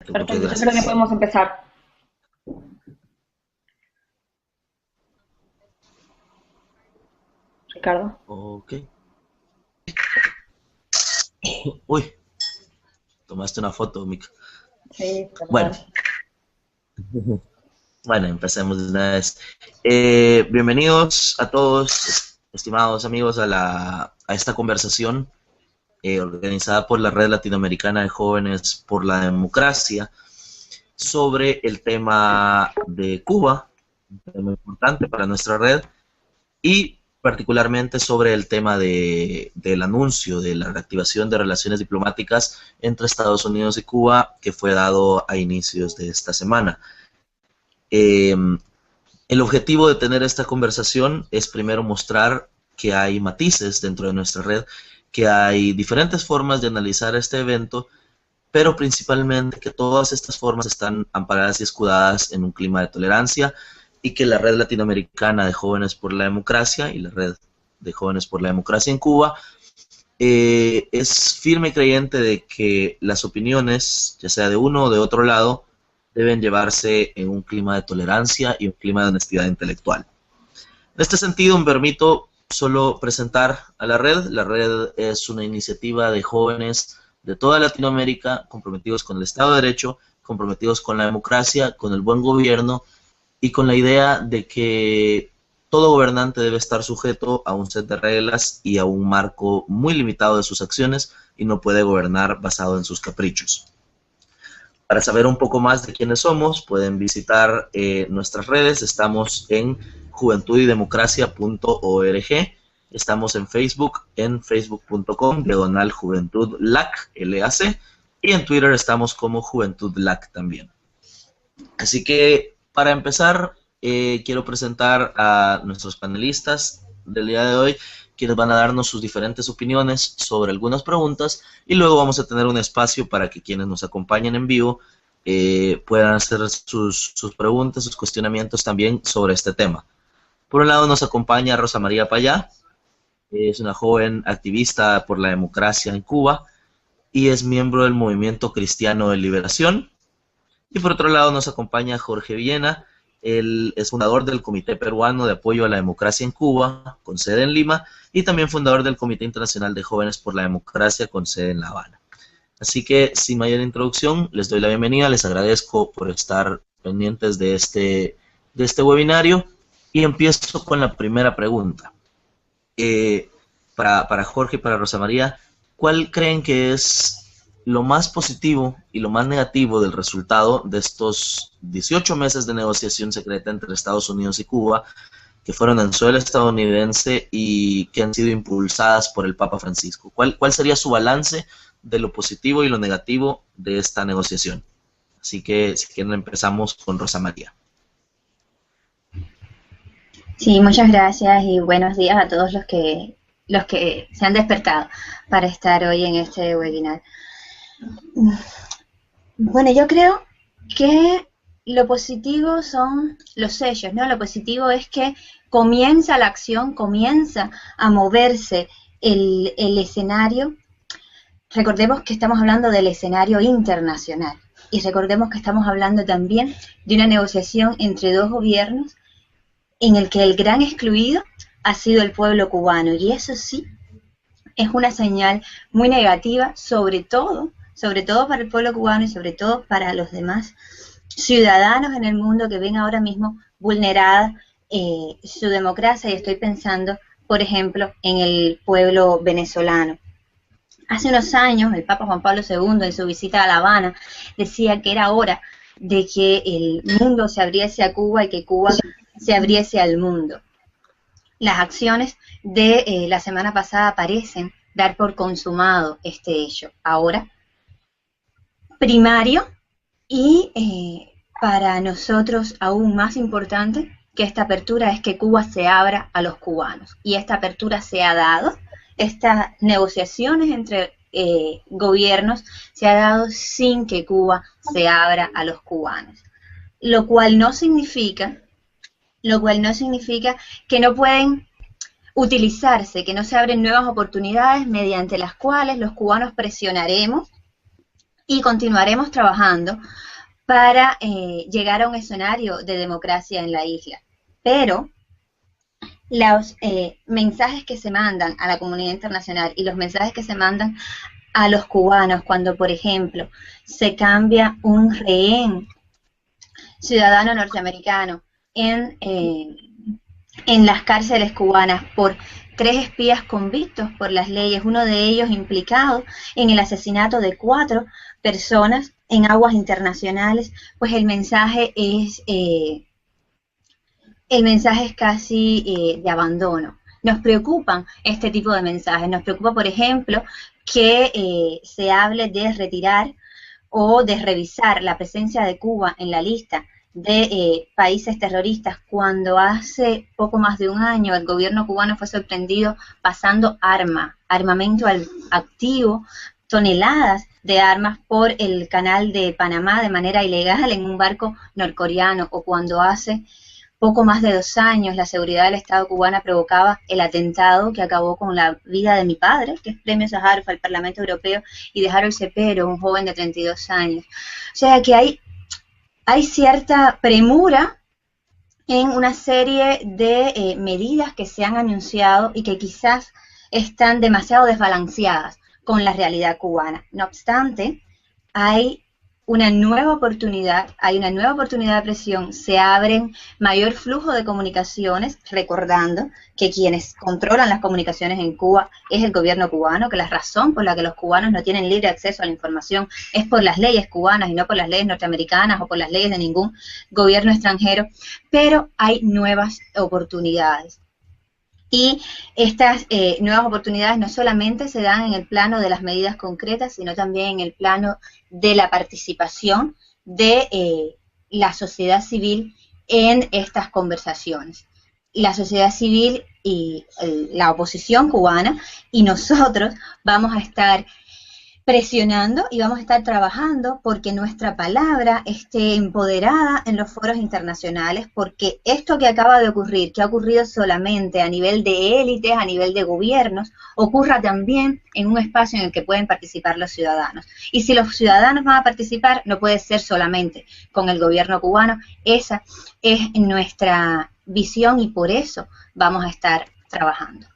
Muchas Perfecto, yo creo que gracias. podemos empezar. Ricardo. Ok. Uy, tomaste una foto, Mica. Sí, Bueno, perdón. bueno, empecemos de una vez. Bienvenidos a todos, estimados amigos, a esta conversación organizada por la Red Latinoamericana de Jóvenes por la Democracia sobre el tema de Cuba, un tema importante para nuestra red, y particularmente sobre el tema del anuncio de la reactivación de relaciones diplomáticas entre Estados Unidos y Cuba que fue dado a inicios de esta semana. Eh, el objetivo de tener esta conversación es primero mostrar que hay matices dentro de nuestra red, que hay diferentes formas de analizar este evento, pero principalmente que todas estas formas están amparadas y escudadas en un clima de tolerancia y que la Red Latinoamericana de Jóvenes por la Democracia y la Red de Jóvenes por la Democracia en Cuba es firme creyente de que las opiniones, ya sea de uno o de otro lado, deben llevarse en un clima de tolerancia y un clima de honestidad intelectual. En este sentido, me permito solo presentar a la red. La red es una iniciativa de jóvenes de toda Latinoamérica comprometidos con el Estado de Derecho, comprometidos con la democracia, con el buen gobierno y con la idea de que todo gobernante debe estar sujeto a un set de reglas y a un marco muy limitado de sus acciones y no puede gobernar basado en sus caprichos. Para saber un poco más de quiénes somos, pueden visitar nuestras redes. Estamos en juventudydemocracia.org. Estamos en Facebook, en facebook.com/JuventudLAC, LAC, y en Twitter estamos como JuventudLAC también. Así que, para empezar, quiero presentar a nuestros panelistas del día de hoy, quienes van a darnos sus diferentes opiniones sobre algunas preguntas, y luego vamos a tener un espacio para que quienes nos acompañen en vivo puedan hacer sus preguntas, sus cuestionamientos también sobre este tema. Por un lado nos acompaña Rosa María Payá, es una joven activista por la democracia en Cuba y es miembro del Movimiento Cristiano de Liberación. Y por otro lado nos acompaña Jorge Villena, él es fundador del Comité Peruano de Apoyo a la Democracia en Cuba, con sede en Lima, y también fundador del Comité Internacional de Jóvenes por la Democracia, con sede en La Habana. Así que, sin mayor introducción, les doy la bienvenida, les agradezco por estar pendientes de este webinario, y empiezo con la primera pregunta. Para Jorge y para Rosa María, ¿cuál creen que es lo más positivo y lo más negativo del resultado de estos 18 meses de negociación secreta entre Estados Unidos y Cuba, que fueron en suelo estadounidense y que han sido impulsadas por el Papa Francisco? ¿Cuál sería su balance de lo positivo y lo negativo de esta negociación? Así que, si quieren, empezamos con Rosa María. Sí, muchas gracias y buenos días a todos los que se han despertado para estar hoy en este webinar. Bueno, yo creo que lo positivo son los sellos, ¿no? Lo positivo es que comienza la acción, comienza a moverse el escenario. Recordemos que estamos hablando del escenario internacional y recordemos que estamos hablando también de una negociación entre dos gobiernos en el que el gran excluido ha sido el pueblo cubano, y eso sí es una señal muy negativa, sobre todo para el pueblo cubano y sobre todo para los demás ciudadanos en el mundo que ven ahora mismo vulnerada su democracia, y estoy pensando, por ejemplo, en el pueblo venezolano. Hace unos años, el Papa Juan Pablo II, en su visita a La Habana, decía que era hora de que el mundo se abriese a Cuba y que Cuba se abriese al mundo. Las acciones de la semana pasada parecen dar por consumado este hecho. Ahora, primario y para nosotros aún más importante que esta apertura es que Cuba se abra a los cubanos. Y esta apertura se ha dado, estas negociaciones entre gobiernos se ha dado sin que Cuba se abra a los cubanos. Lo cual no significa que no pueden utilizarse, que no se abren nuevas oportunidades mediante las cuales los cubanos presionaremos y continuaremos trabajando para llegar a un escenario de democracia en la isla. Pero los mensajes que se mandan a la comunidad internacional y los mensajes que se mandan a los cubanos cuando, por ejemplo, se cambia un rehén ciudadano norteamericano en las cárceles cubanas por 3 espías convictos por las leyes, uno de ellos implicado en el asesinato de 4 personas en aguas internacionales, pues el mensaje es casi de abandono. Nos preocupan este tipo de mensajes. Nos preocupa, por ejemplo, que se hable de retirar o de revisar la presencia de Cuba en la lista de países terroristas, cuando hace poco más de un año el gobierno cubano fue sorprendido pasando armamento activo, toneladas de armas por el canal de Panamá de manera ilegal en un barco norcoreano, o cuando hace poco más de 2 años la seguridad del Estado cubana provocaba el atentado que acabó con la vida de mi padre, que es premio Sájarov al Parlamento Europeo, y de Harold Cepero, un joven de 32 años. O sea que hay cierta premura en una serie de medidas que se han anunciado y que quizás están demasiado desbalanceadas con la realidad cubana. No obstante, hay una nueva oportunidad de presión, se abren mayor flujo de comunicaciones, recordando que quienes controlan las comunicaciones en Cuba es el gobierno cubano, que la razón por la que los cubanos no tienen libre acceso a la información es por las leyes cubanas y no por las leyes norteamericanas o por las leyes de ningún gobierno extranjero, pero hay nuevas oportunidades. Y estas nuevas oportunidades no solamente se dan en el plano de las medidas concretas, sino también en el plano de la participación de la sociedad civil en estas conversaciones. La sociedad civil y la oposición cubana y nosotros vamos a estar presionando y vamos a estar trabajando porque nuestra palabra esté empoderada en los foros internacionales, porque esto que acaba de ocurrir, que ha ocurrido solamente a nivel de élites, a nivel de gobiernos, ocurra también en un espacio en el que pueden participar los ciudadanos. Y si los ciudadanos van a participar, no puede ser solamente con el gobierno cubano. Esa es nuestra visión y por eso vamos a estar trabajando.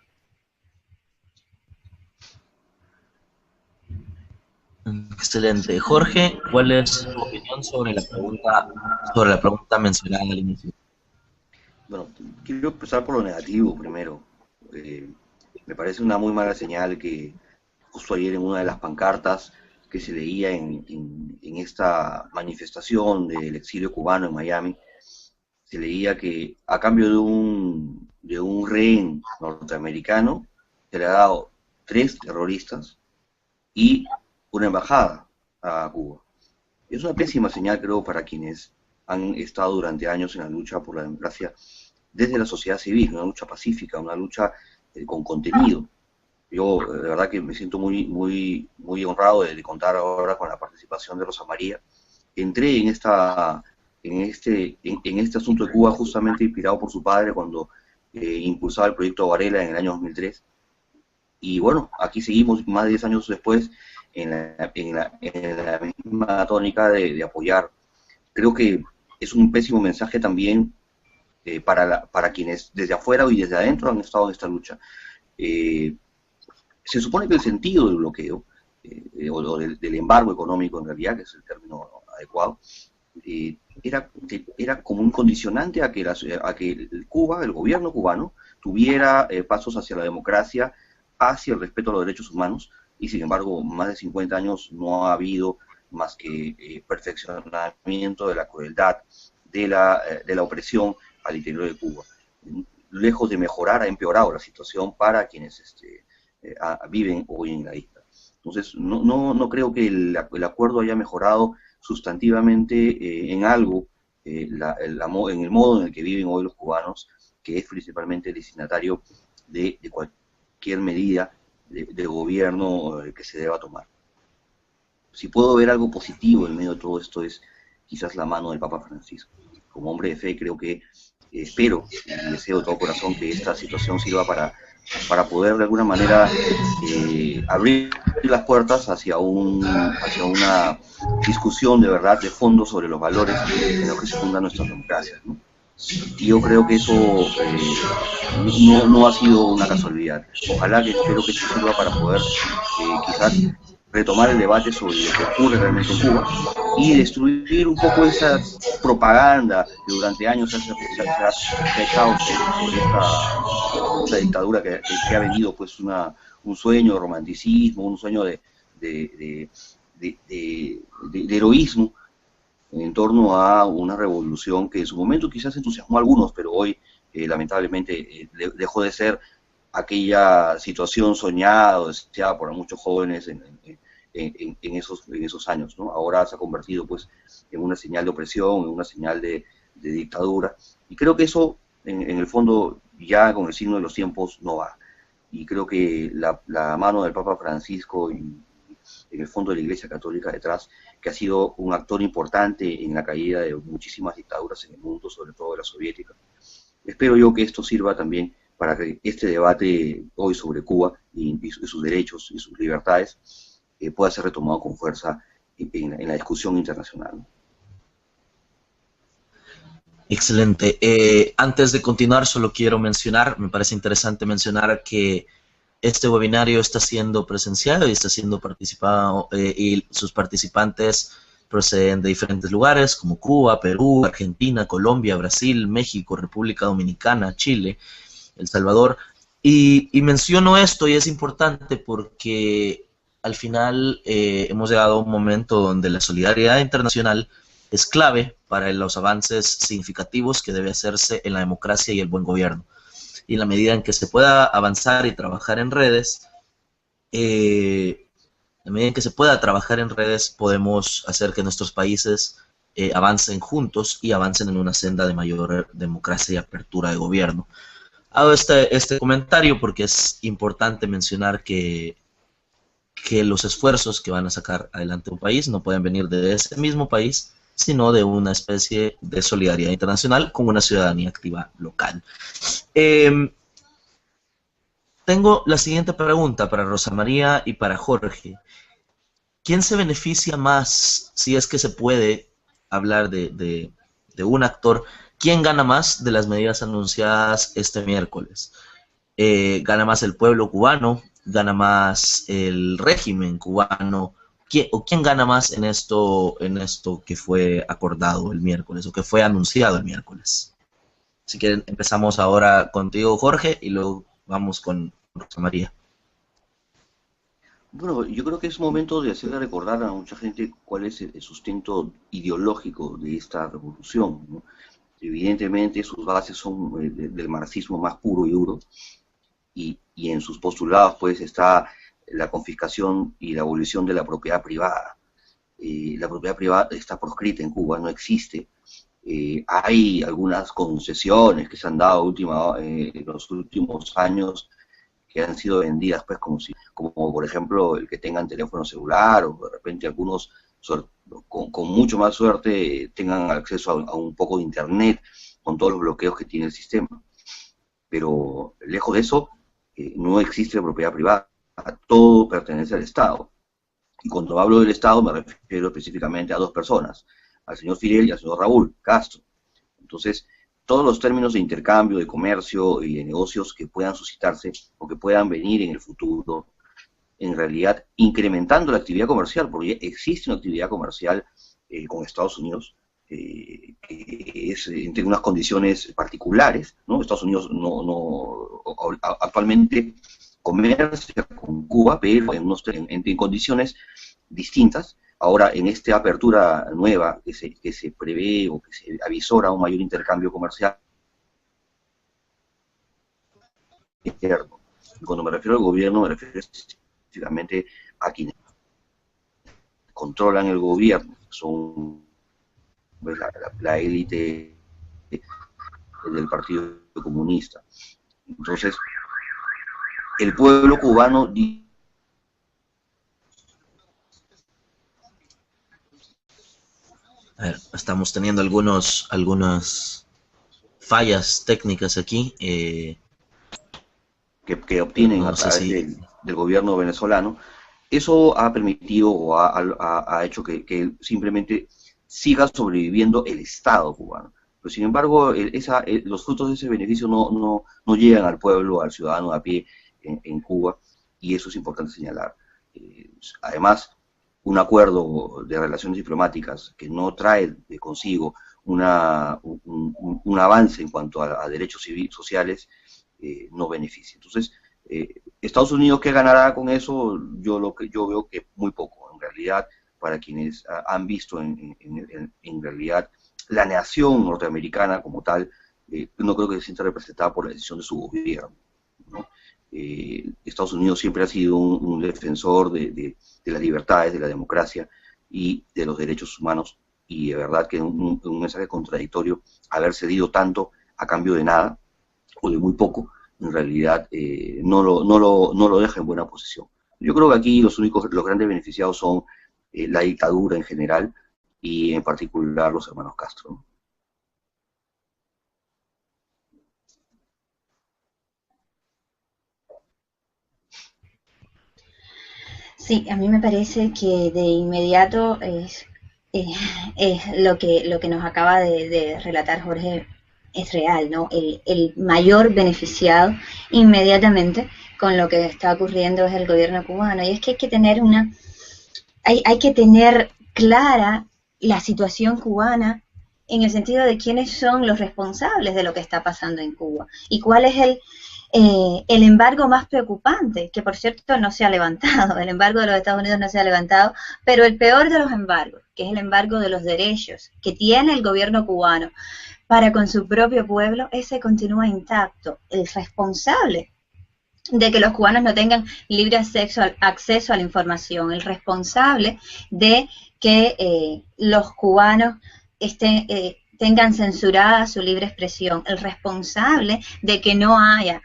Excelente. Jorge, ¿cuál es tu opinión sobre la pregunta mencionada al inicio? Bueno, quiero empezar por lo negativo primero. Me parece una muy mala señal que justo ayer en una de las pancartas que se leía en esta manifestación del exilio cubano en Miami, se leía que a cambio de un rehén norteamericano se le ha dado 3 terroristas y una embajada a Cuba. Es una pésima señal, creo, para quienes han estado durante años en la lucha por la democracia desde la sociedad civil, una lucha pacífica, una lucha con contenido. Yo, de verdad que me siento muy honrado de contar ahora con la participación de Rosa María. Entré en este asunto de Cuba justamente inspirado por su padre cuando impulsaba el proyecto Varela en el año 2003. Y bueno, aquí seguimos más de 10 años después en la misma tónica de apoyar. Creo que es un pésimo mensaje también para quienes desde afuera y desde adentro han estado en esta lucha. Se supone que el sentido del bloqueo, o del embargo económico en realidad, que es el término adecuado, era como un condicionante a que Cuba, el gobierno cubano, tuviera pasos hacia la democracia, hacia el respeto a los derechos humanos, y sin embargo, más de 50 años no ha habido más que perfeccionamiento de la crueldad, de la opresión al interior de Cuba. Lejos de mejorar, ha empeorado la situación para quienes viven hoy en la isla. Entonces, no creo que el acuerdo haya mejorado sustantivamente en algo, en el modo en el que viven hoy los cubanos, que es principalmente el destinatario de cualquier medida de gobierno que se deba tomar. Si puedo ver algo positivo en medio de todo esto es quizás la mano del Papa Francisco. Como hombre de fe creo que espero y deseo de todo corazón que esta situación sirva para para poder de alguna manera abrir las puertas hacia una discusión de verdad, de fondo, sobre los valores en los que se fundan nuestras democracias, ¿no? Y yo creo que eso no ha sido una casualidad. Ojalá, que espero que esto sirva para poder quizás retomar el debate sobre lo que ocurre realmente en Cuba y destruir un poco esa propaganda que durante años se ha echado sobre esta dictadura que ha vendido pues un sueño de romanticismo, un sueño de heroísmo en torno a una revolución que en su momento quizás entusiasmó a algunos, pero hoy lamentablemente dejó de ser aquella situación soñada o deseada por muchos jóvenes en esos años, ¿no? Ahora se ha convertido pues en una señal de opresión, en una señal de dictadura, y creo que eso en el fondo ya con el signo de los tiempos no va, y creo que la mano del Papa Francisco y en el fondo de la Iglesia Católica detrás, que ha sido un actor importante en la caída de muchísimas dictaduras en el mundo, sobre todo de la soviética. Espero yo que esto sirva también para que este debate hoy sobre Cuba y sus derechos y sus libertades pueda ser retomado con fuerza en la discusión internacional. Excelente. Antes de continuar, solo quiero mencionar, me parece interesante mencionar que este webinario está siendo presenciado y está siendo participado, y sus participantes proceden de diferentes lugares como Cuba, Perú, Argentina, Colombia, Brasil, México, República Dominicana, Chile, El Salvador. Y menciono esto y es importante porque al final hemos llegado a un momento donde la solidaridad internacional es clave para los avances significativos que debe hacerse en la democracia y el buen gobierno. Y en la medida en que se pueda avanzar y trabajar en redes, podemos hacer que nuestros países avancen juntos y avancen en una senda de mayor democracia y apertura de gobierno. Hago este comentario porque es importante mencionar que los esfuerzos que van a sacar adelante un país no pueden venir de ese mismo país, sino de una especie de solidaridad internacional con una ciudadanía activa local. Tengo la siguiente pregunta para Rosa María y para Jorge. ¿Quién se beneficia más, si es que se puede hablar de un actor, quién gana más de las medidas anunciadas este miércoles? ¿Gana más el pueblo cubano? ¿Gana más el régimen cubano? ¿Quién gana más en esto que fue acordado el miércoles o que fue anunciado el miércoles? Si quieren, empezamos ahora contigo, Jorge, y luego vamos con Rosa María. Bueno, yo creo que es momento de hacerle recordar a mucha gente cuál es el sustento ideológico de esta revolución, ¿no? Evidentemente sus bases son del marxismo más puro y duro, y en sus postulados pues está la confiscación y la abolición de la propiedad privada. La propiedad privada está proscrita en Cuba, no existe. Hay algunas concesiones que se han dado en los últimos años que han sido vendidas pues como por ejemplo el que tengan teléfono celular, o de repente algunos con mucho más suerte tengan acceso a un poco de internet con todos los bloqueos que tiene el sistema. Pero lejos de eso, no existe propiedad privada, todo pertenece al Estado. Y cuando hablo del Estado me refiero específicamente a dos personas, al señor Fidel y al señor Raúl Castro. Entonces, todos los términos de intercambio, de comercio y de negocios que puedan suscitarse o que puedan venir en el futuro, en realidad incrementando la actividad comercial, porque existe una actividad comercial con Estados Unidos, que es entre unas condiciones particulares, ¿no? Estados Unidos actualmente comercia con Cuba, pero en condiciones distintas. Ahora, en esta apertura nueva que se prevé o que se avisora un mayor intercambio comercial interno. Y cuando me refiero al gobierno, me refiero específicamente a quienes controlan el gobierno, son pues, la élite del Partido Comunista. Entonces, el pueblo cubano... A ver, estamos teniendo algunas fallas técnicas aquí. que obtienen a No sé través si... del gobierno venezolano, eso ha permitido o ha hecho que simplemente siga sobreviviendo el Estado cubano. Pero sin embargo, los frutos de ese beneficio no llegan al pueblo, al ciudadano a pie en Cuba, y eso es importante señalar. Además, un acuerdo de relaciones diplomáticas que no trae de consigo un avance en cuanto a derechos civiles, sociales, no beneficia. Entonces, Estados Unidos, ¿qué ganará con eso? Yo veo que muy poco, en realidad, para quienes han visto en realidad la nación norteamericana como tal, no creo que se sienta representada por la decisión de su gobierno, ¿no? Estados Unidos siempre ha sido un defensor de las libertades, de la democracia y de los derechos humanos, y de verdad que un mensaje contradictorio haber cedido tanto a cambio de nada o de muy poco, en realidad no lo deja en buena posición. Yo creo que aquí los grandes beneficiados son la dictadura en general y en particular los hermanos Castro, ¿no? Sí, a mí me parece que de inmediato es, es lo que nos acaba de relatar Jorge es real, ¿no? El mayor beneficiado inmediatamente con lo que está ocurriendo es el gobierno cubano. Y es que hay que tener hay que tener clara la situación cubana en el sentido de quiénes son los responsables de lo que está pasando en Cuba y cuál es el embargo más preocupante, que por cierto no se ha levantado, el embargo de los Estados Unidos no se ha levantado, pero el peor de los embargos, que es el embargo de los derechos que tiene el gobierno cubano para con su propio pueblo, ese continúa intacto. El responsable de que los cubanos no tengan libre acceso a la información, el responsable de que los cubanos tengan censurada su libre expresión, el responsable de que no haya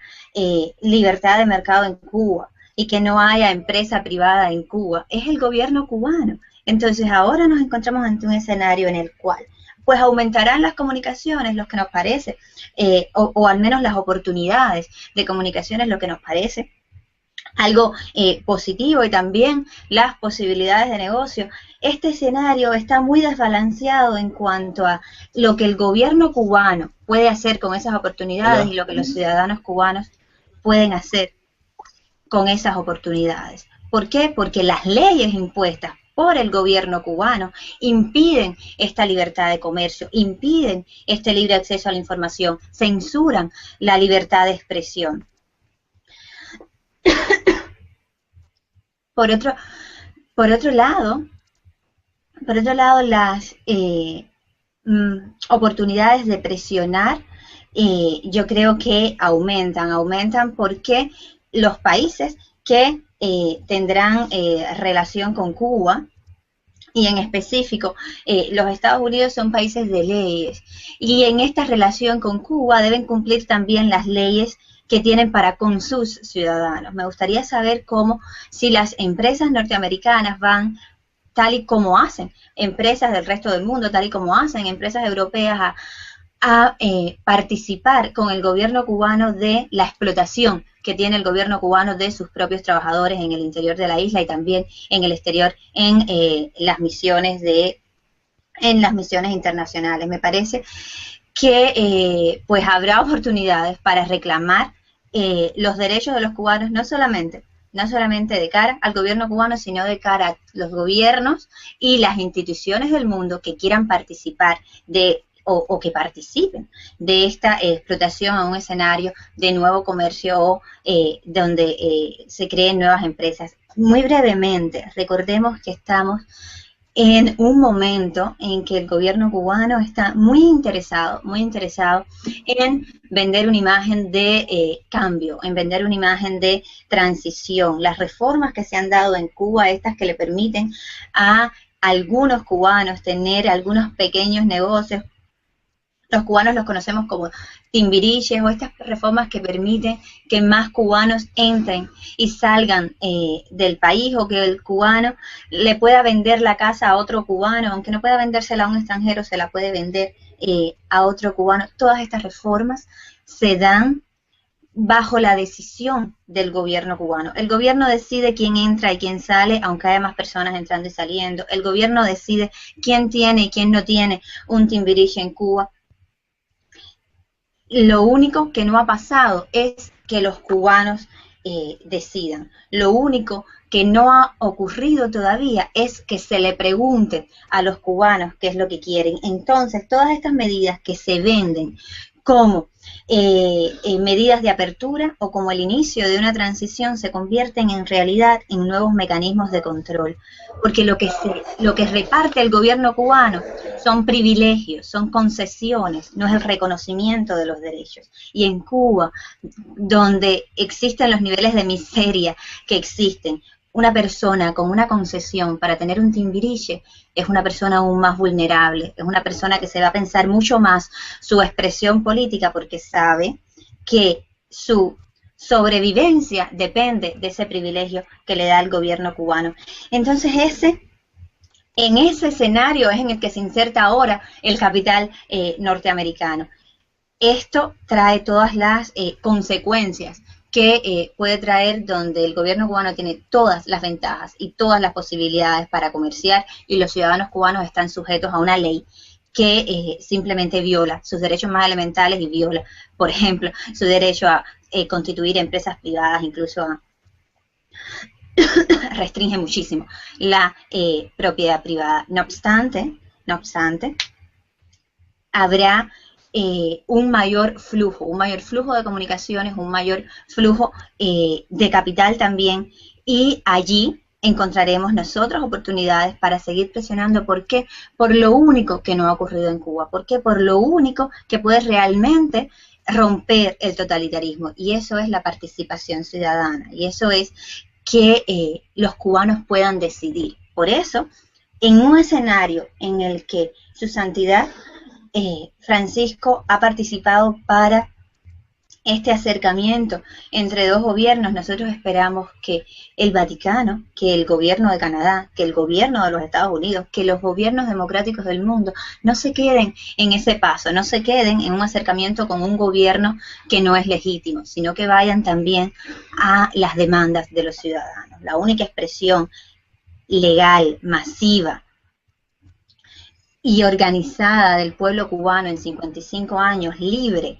libertad de mercado en Cuba y que no haya empresa privada en Cuba, es el gobierno cubano. Entonces ahora nos encontramos ante un escenario en el cual pues aumentarán las comunicaciones, lo que nos parece, o al menos las oportunidades de comunicaciones, lo que nos parece algo positivo, y también las posibilidades de negocio. Este escenario está muy desbalanceado en cuanto a lo que el gobierno cubano puede hacer con esas oportunidades. Hola. Y lo que los ciudadanos cubanos pueden hacer con esas oportunidades. ¿Por qué? Porque las leyes impuestas por el gobierno cubano impiden esta libertad de comercio, impiden este libre acceso a la información, censuran la libertad de expresión. Por otro lado, las oportunidades de presionar, yo creo que aumentan porque los países que tendrán relación con Cuba, y en específico los Estados Unidos, son países de leyes, y en esta relación con Cuba deben cumplir también las leyes que tienen para con sus ciudadanos. Me gustaría saber si las empresas norteamericanas van, tal y como hacen empresas del resto del mundo, tal y como hacen empresas europeas, a participar con el gobierno cubano de la explotación que tiene el gobierno cubano de sus propios trabajadores en el interior de la isla y también en el exterior, en las misiones internacionales. Me parece que pues habrá oportunidades para reclamar los derechos de los cubanos, no solamente de cara al gobierno cubano, sino de cara a los gobiernos y las instituciones del mundo que quieran participar o que participen de esta explotación a un escenario de nuevo comercio o donde se creen nuevas empresas. Muy brevemente, recordemos que estamos en un momento en que el gobierno cubano está muy interesado en vender una imagen de cambio, en vender una imagen de transición. Las reformas que se han dado en Cuba, estas que le permiten a algunos cubanos tener algunos pequeños negocios, los cubanos los conocemos como timbiriches, o estas reformas que permiten que más cubanos entren y salgan del país, o que el cubano le pueda vender la casa a otro cubano, aunque no pueda vendérsela a un extranjero, se la puede vender a otro cubano. Todas estas reformas se dan bajo la decisión del gobierno cubano. El gobierno decide quién entra y quién sale, aunque haya más personas entrando y saliendo. El gobierno decide quién tiene y quién no tiene un timbiriche en Cuba. Lo único que no ha pasado es que los cubanos decidan. Lo único que no ha ocurrido todavía es que se le pregunte a los cubanos qué es lo que quieren. Entonces, todas estas medidas que se venden como medidas de apertura o como el inicio de una transición se convierten en realidad en nuevos mecanismos de control, porque lo que reparte el gobierno cubano son privilegios, son concesiones, no es el reconocimiento de los derechos. Y en Cuba, donde existen los niveles de miseria que existen, una persona con una concesión para tener un timbiriche es una persona aún más vulnerable, es una persona que se va a pensar mucho más su expresión política porque sabe que su sobrevivencia depende de ese privilegio que le da el gobierno cubano. Entonces en ese escenario es en el que se inserta ahora el capital norteamericano. Esto trae todas las consecuencias que puede traer, donde el gobierno cubano tiene todas las ventajas y todas las posibilidades para comerciar, y los ciudadanos cubanos están sujetos a una ley que simplemente viola sus derechos más elementales y viola, por ejemplo, su derecho a constituir empresas privadas, incluso restringe muchísimo la propiedad privada. No obstante, habrá un mayor flujo de comunicaciones, un mayor flujo de capital también, y allí encontraremos nosotros oportunidades para seguir presionando. ¿Por qué? Por lo único que no ha ocurrido en Cuba. ¿Por qué? Por lo único que puede realmente romper el totalitarismo, y eso es la participación ciudadana, y eso es que los cubanos puedan decidir. Por eso, en un escenario en el que su santidad Francisco ha participado para este acercamiento entre dos gobiernos, nosotros esperamos que el Vaticano, que el gobierno de Canadá, que el gobierno de los Estados Unidos, que los gobiernos democráticos del mundo no se queden en ese paso, no se queden en un acercamiento con un gobierno que no es legítimo, sino que vayan también a las demandas de los ciudadanos. La única expresión legal, masiva y organizada del pueblo cubano en 55 años, libre,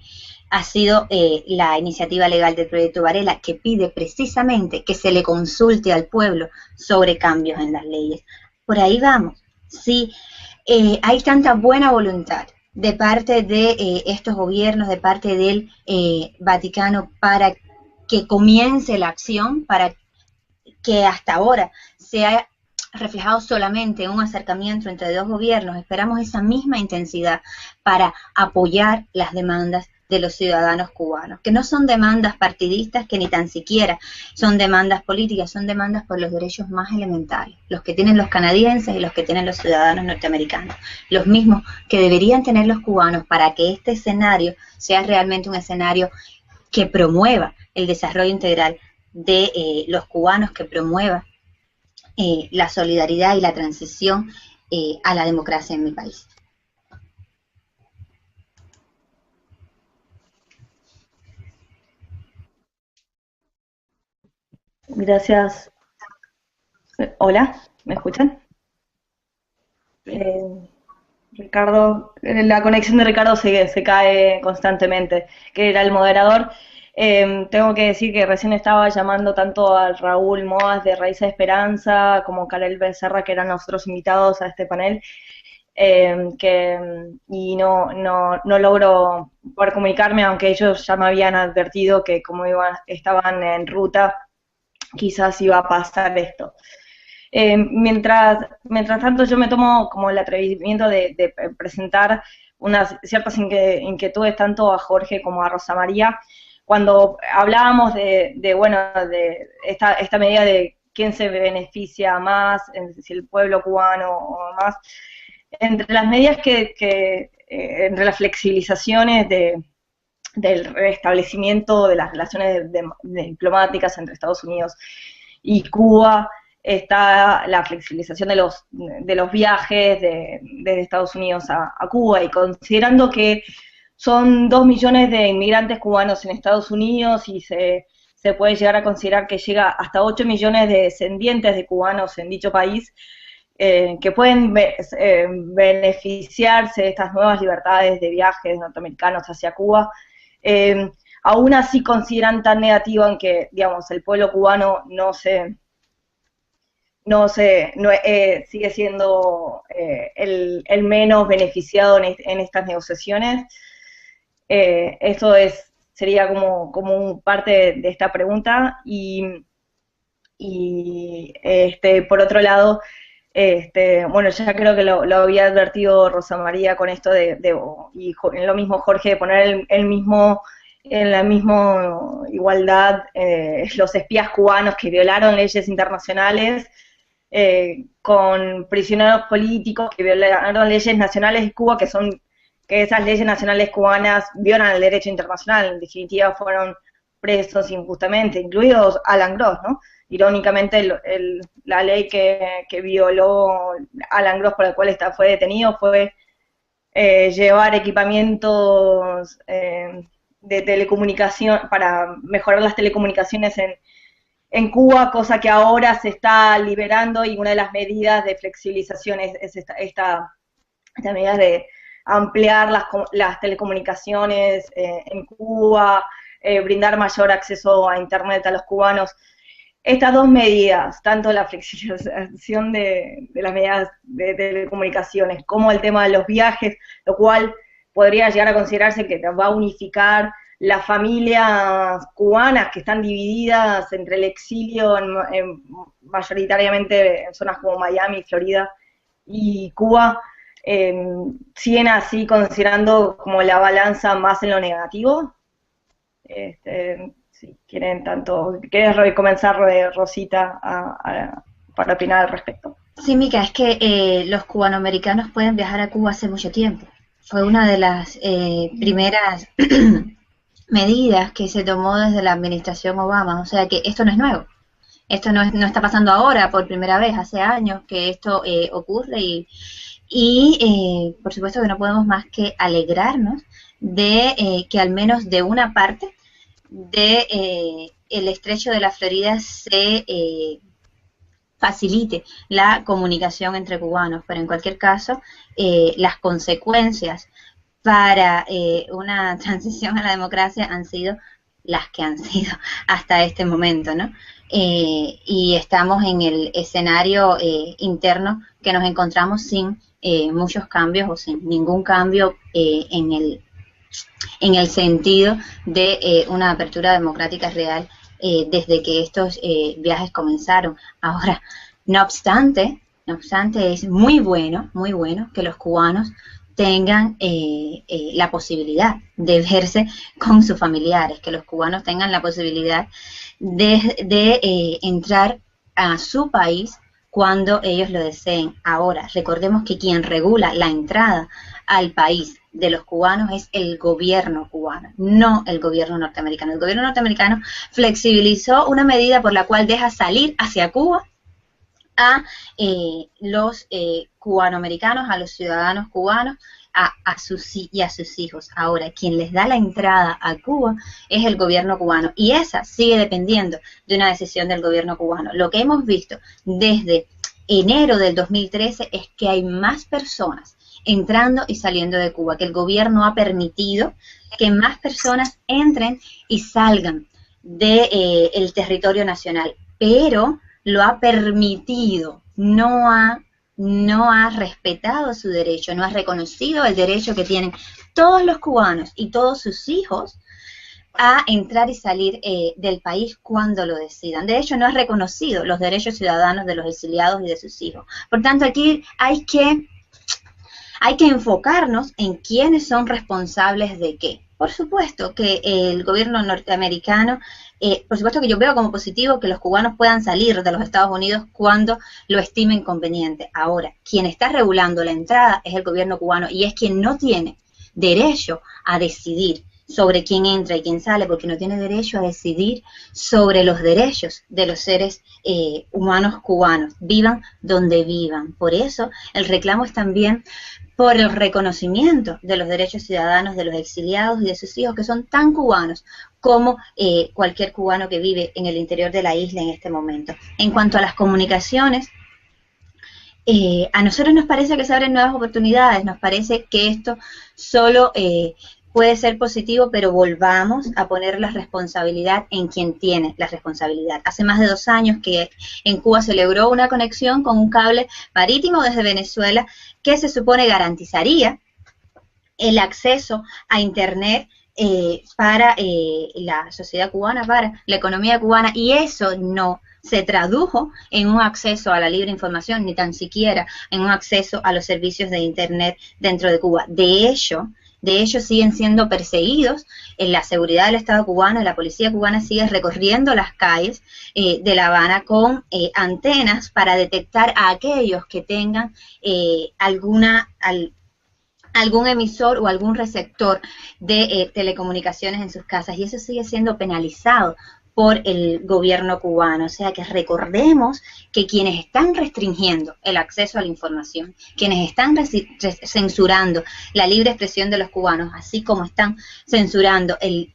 ha sido la iniciativa legal del Proyecto Varela, que pide precisamente que se le consulte al pueblo sobre cambios en las leyes. Por ahí vamos. Sí, hay tanta buena voluntad de parte de estos gobiernos, de parte del Vaticano, para que comience la acción, para que hasta ahora se haya reflejado solamente un acercamiento entre dos gobiernos. Esperamos esa misma intensidad para apoyar las demandas de los ciudadanos cubanos, que no son demandas partidistas, que ni tan siquiera son demandas políticas, son demandas por los derechos más elementales, los que tienen los canadienses y los que tienen los ciudadanos norteamericanos, los mismos que deberían tener los cubanos, para que este escenario sea realmente un escenario que promueva el desarrollo integral de los cubanos, que promueva la solidaridad y la transición a la democracia en mi país. Gracias. Hola, ¿me escuchan? Ricardo, la conexión de Ricardo se cae constantemente, que era el moderador. Tengo que decir que recién estaba llamando tanto a Raúl Moas de Raíces de Esperanza como Karel Becerra, que eran nuestros invitados a este panel, y no logro poder comunicarme, aunque ellos ya me habían advertido que como estaban en ruta, quizás iba a pasar esto. Mientras tanto, yo me tomo como el atrevimiento de presentar unas ciertas inquietudes tanto a Jorge como a Rosa María. Cuando hablábamos de esta medida de quién se beneficia más, si el pueblo cubano o más, entre las medidas entre las flexibilizaciones del restablecimiento de las relaciones diplomáticas entre Estados Unidos y Cuba, está la flexibilización de los viajes desde Estados Unidos a Cuba, y considerando que son 2 millones de inmigrantes cubanos en Estados Unidos y se puede llegar a considerar que llega hasta 8 millones de descendientes de cubanos en dicho país, que pueden beneficiarse de estas nuevas libertades de viajes norteamericanos hacia Cuba. Aún así consideran tan negativo en que, digamos, el pueblo cubano sigue siendo el menos beneficiado en estas negociaciones. Eso sería como parte de esta pregunta. Y por otro lado, bueno, ya creo que lo había advertido Rosa María con esto y lo mismo Jorge, de poner en la misma igualdad los espías cubanos que violaron leyes internacionales con prisioneros políticos que violaron leyes nacionales de Cuba, que esas leyes nacionales cubanas violan el derecho internacional, en definitiva fueron presos injustamente, incluidos Alan Gross, ¿no? Irónicamente, la ley que violó Alan Gross, por la cual fue detenido, fue llevar equipamientos de telecomunicación para mejorar las telecomunicaciones en Cuba, cosa que ahora se está liberando, y una de las medidas de flexibilización es esta medida de ampliar las telecomunicaciones en Cuba, brindar mayor acceso a Internet a los cubanos. Estas dos medidas, tanto la flexibilización de las medidas de telecomunicaciones como el tema de los viajes, lo cual podría llegar a considerarse que va a unificar las familias cubanas que están divididas entre el exilio mayoritariamente en zonas como Miami, Florida y Cuba, siguen así considerando como la balanza más en lo negativo. Si quieren ¿quieres comenzar, Rosita, para opinar al respecto? Sí, Mica, es que los cubanoamericanos pueden viajar a Cuba hace mucho tiempo. Fue una de las primeras medidas que se tomó desde la administración Obama, o sea que esto no es nuevo. Esto no está pasando ahora por primera vez, hace años que esto ocurre y por supuesto que no podemos más que alegrarnos de que al menos de una parte de el estrecho de la Florida se facilite la comunicación entre cubanos, pero en cualquier caso las consecuencias para una transición a la democracia han sido las que han sido hasta este momento, ¿no? Y estamos en el escenario interno que nos encontramos sin muchos cambios o sin ningún cambio en el sentido de una apertura democrática real desde que estos viajes comenzaron. Ahora, no obstante, es muy bueno que los cubanos tengan la posibilidad de verse con sus familiares, que los cubanos tengan la posibilidad de entrar a su país cuando ellos lo deseen. Ahora, recordemos que quien regula la entrada al país de los cubanos es el gobierno cubano, no el gobierno norteamericano. El gobierno norteamericano flexibilizó una medida por la cual deja salir hacia Cuba a los cubanoamericanos, a los ciudadanos cubanos, a sus hijos. Ahora, quien les da la entrada a Cuba es el gobierno cubano, y esa sigue dependiendo de una decisión del gobierno cubano. Lo que hemos visto desde enero del 2013 es que hay más personas entrando y saliendo de Cuba, que el gobierno ha permitido que más personas entren y salgan del territorio nacional, pero lo ha permitido, no ha respetado su derecho, no ha reconocido el derecho que tienen todos los cubanos y todos sus hijos a entrar y salir del país cuando lo decidan. De hecho, no ha reconocido los derechos ciudadanos de los exiliados y de sus hijos. Por tanto, aquí hay que enfocarnos en quiénes son responsables de qué. Por supuesto que el gobierno norteamericano, por supuesto que yo veo como positivo que los cubanos puedan salir de los Estados Unidos cuando lo estimen conveniente. Ahora, quien está regulando la entrada es el gobierno cubano, y es quien no tiene derecho a decidir sobre quién entra y quién sale, porque no tiene derecho a decidir sobre los derechos de los seres humanos cubanos, vivan donde vivan. Por eso el reclamo es también por el reconocimiento de los derechos ciudadanos de los exiliados y de sus hijos, que son tan cubanos como cualquier cubano que vive en el interior de la isla en este momento. En cuanto a las comunicaciones, a nosotros nos parece que se abren nuevas oportunidades, nos parece que esto solo puede ser positivo, pero volvamos a poner la responsabilidad en quien tiene la responsabilidad. Hace más de 2 años que en Cuba se logró una conexión con un cable marítimo desde Venezuela que se supone garantizaría el acceso a Internet para la sociedad cubana, para la economía cubana, y eso no se tradujo en un acceso a la libre información, ni tan siquiera en un acceso a los servicios de Internet dentro de Cuba. De hecho siguen siendo perseguidos. En la seguridad del Estado cubano, la policía cubana sigue recorriendo las calles de La Habana con antenas para detectar a aquellos que tengan algún emisor o algún receptor de telecomunicaciones en sus casas, y eso sigue siendo penalizado por el gobierno cubano. O sea que recordemos que quienes están restringiendo el acceso a la información, quienes están censurando la libre expresión de los cubanos, así como están censurando el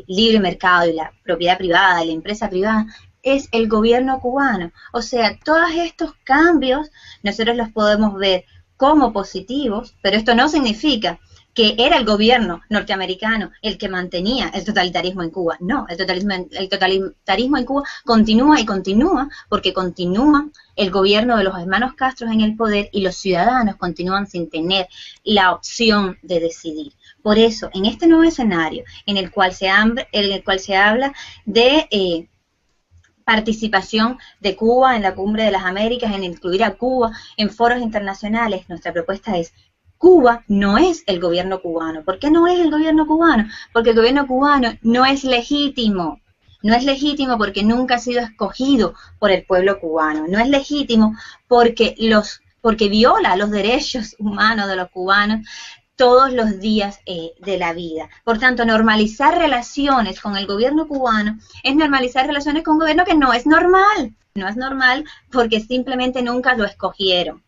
libre mercado y la propiedad privada, la empresa privada, es el gobierno cubano. O sea, todos estos cambios nosotros los podemos ver como positivos, pero esto no significa que era el gobierno norteamericano el que mantenía el totalitarismo en Cuba. No, el totalitarismo en Cuba continúa y continúa porque continúa el gobierno de los hermanos Castro en el poder y los ciudadanos continúan sin tener la opción de decidir. Por eso, en este nuevo escenario en el cual se habla de participación de Cuba en la Cumbre de las Américas, en incluir a Cuba en foros internacionales, nuestra propuesta es: Cuba no es el gobierno cubano. ¿Por qué no es el gobierno cubano? Porque el gobierno cubano no es legítimo. No es legítimo porque nunca ha sido escogido por el pueblo cubano. No es legítimo porque viola los derechos humanos de los cubanos todos los días de la vida. Por tanto, normalizar relaciones con el gobierno cubano es normalizar relaciones con un gobierno que no es normal. No es normal porque simplemente nunca lo escogieron.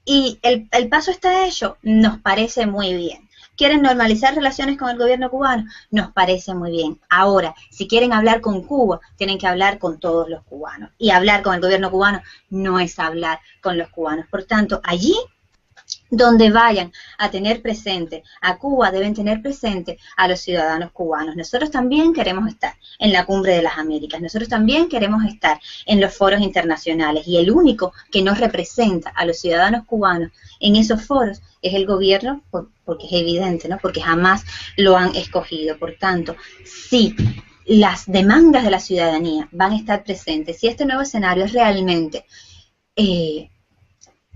Y el paso está hecho, nos parece muy bien. ¿Quieren normalizar relaciones con el gobierno cubano? Nos parece muy bien. Ahora, si quieren hablar con Cuba, tienen que hablar con todos los cubanos. Y hablar con el gobierno cubano no es hablar con los cubanos. Por tanto, allí donde vayan a tener presente a Cuba, deben tener presente a los ciudadanos cubanos. Nosotros también queremos estar en la Cumbre de las Américas, nosotros también queremos estar en los foros internacionales, y el único que nos representa a los ciudadanos cubanos en esos foros es el gobierno, porque es evidente, ¿no? Porque jamás lo han escogido. Por tanto, sí, las demandas de la ciudadanía van a estar presentes. Si este nuevo escenario es realmente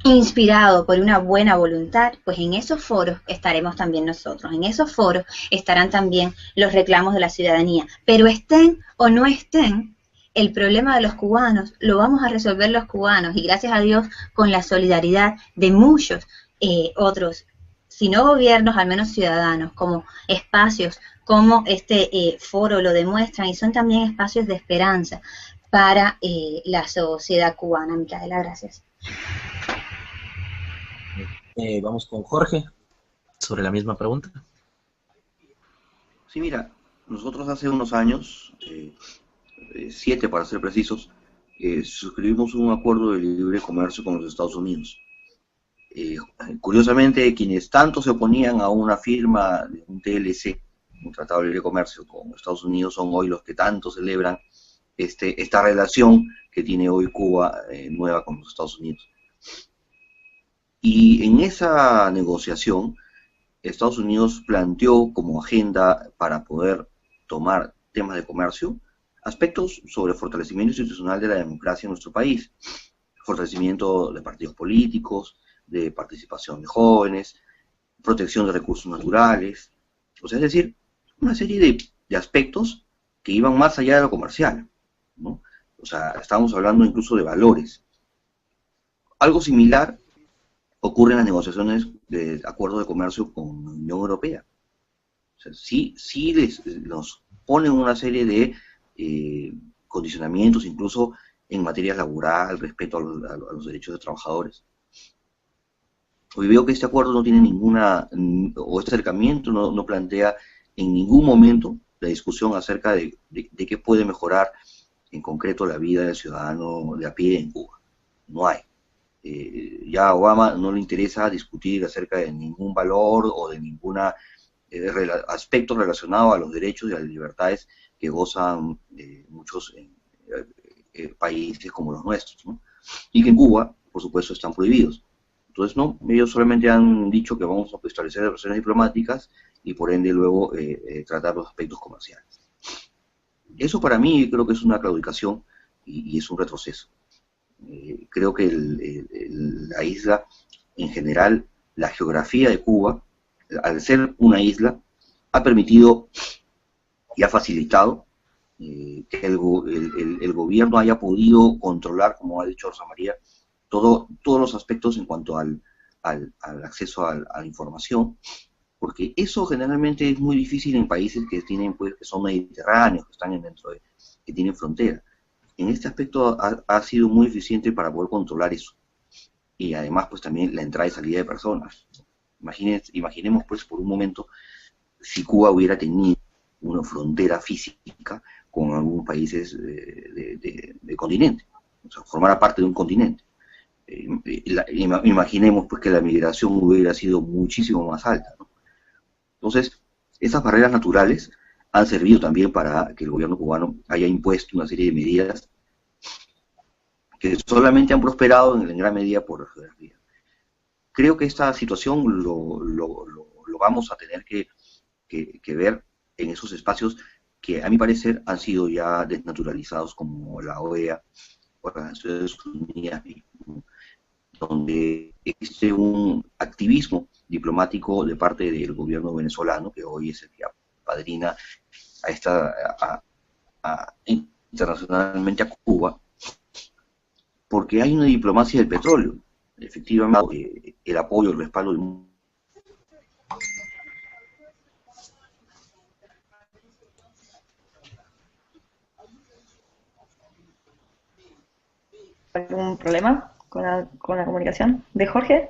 inspirado por una buena voluntad, pues en esos foros estaremos también nosotros, en esos foros estarán también los reclamos de la ciudadanía, pero estén o no estén, el problema de los cubanos lo vamos a resolver los cubanos, y gracias a Dios con la solidaridad de muchos otros, si no gobiernos, al menos ciudadanos, como espacios como este foro lo demuestran, y son también espacios de esperanza para la sociedad cubana. Micaela, gracias. Vamos con Jorge, sobre la misma pregunta. Sí, mira, nosotros hace unos años, 7 para ser precisos, suscribimos un acuerdo de libre comercio con los Estados Unidos. Curiosamente, quienes tanto se oponían a una firma de un TLC, un Tratado de Libre Comercio con Estados Unidos, son hoy los que tanto celebran esta relación que tiene hoy Cuba nueva con los Estados Unidos. Y en esa negociación, Estados Unidos planteó como agenda para poder tomar temas de comercio aspectos sobre fortalecimiento institucional de la democracia en nuestro país, fortalecimiento de partidos políticos, de participación de jóvenes, protección de recursos naturales, o sea, es decir, una serie de aspectos que iban más allá de lo comercial, ¿no? O sea, estamos hablando incluso de valores. Algo similar ocurre en las negociaciones del acuerdo de comercio con la Unión Europea. O sea, sí nos ponen una serie de condicionamientos, incluso en materia laboral, respeto a los derechos de trabajadores. Hoy veo que este acuerdo no tiene o este acercamiento no plantea en ningún momento la discusión acerca de qué puede mejorar en concreto la vida del ciudadano de a pie en Cuba. No hay. Ya a Obama no le interesa discutir acerca de ningún valor o de ningún aspecto relacionado a los derechos y a las libertades que gozan muchos países como los nuestros, ¿no? Y que en Cuba, por supuesto, están prohibidos. Entonces, no, ellos solamente han dicho que vamos a establecer relaciones diplomáticas y por ende luego tratar los aspectos comerciales. Eso para mí creo que es una claudicación y es un retroceso. Creo que la isla, en general, la geografía de Cuba, al ser una isla, ha permitido y ha facilitado que el gobierno haya podido controlar, como ha dicho Rosa María, todos los aspectos en cuanto al acceso a la información, porque eso generalmente es muy difícil en países que tienen, pues, que son mediterráneos, que están que tienen frontera. En este aspecto ha sido muy eficiente para poder controlar eso. Y además, pues también la entrada y salida de personas. Imaginemos, pues, por un momento, si Cuba hubiera tenido una frontera física con algunos países del continente, o sea, formara parte de un continente. Imaginemos, pues, que la migración hubiera sido muchísimo más alta, ¿no? Entonces, esas barreras naturales han servido también para que el gobierno cubano haya impuesto una serie de medidas que solamente han prosperado en gran medida por la geografía. Creo que esta situación lo vamos a tener que ver en esos espacios que, a mi parecer, han sido ya desnaturalizados, como la OEA o las Naciones Unidas, donde existe un activismo diplomático de parte del gobierno venezolano, que hoy es el que apadrina internacionalmente a Cuba, porque hay una diplomacia del petróleo. Efectivamente, el apoyo, el respaldo del mundo. ¿Algún problema con la comunicación de Jorge?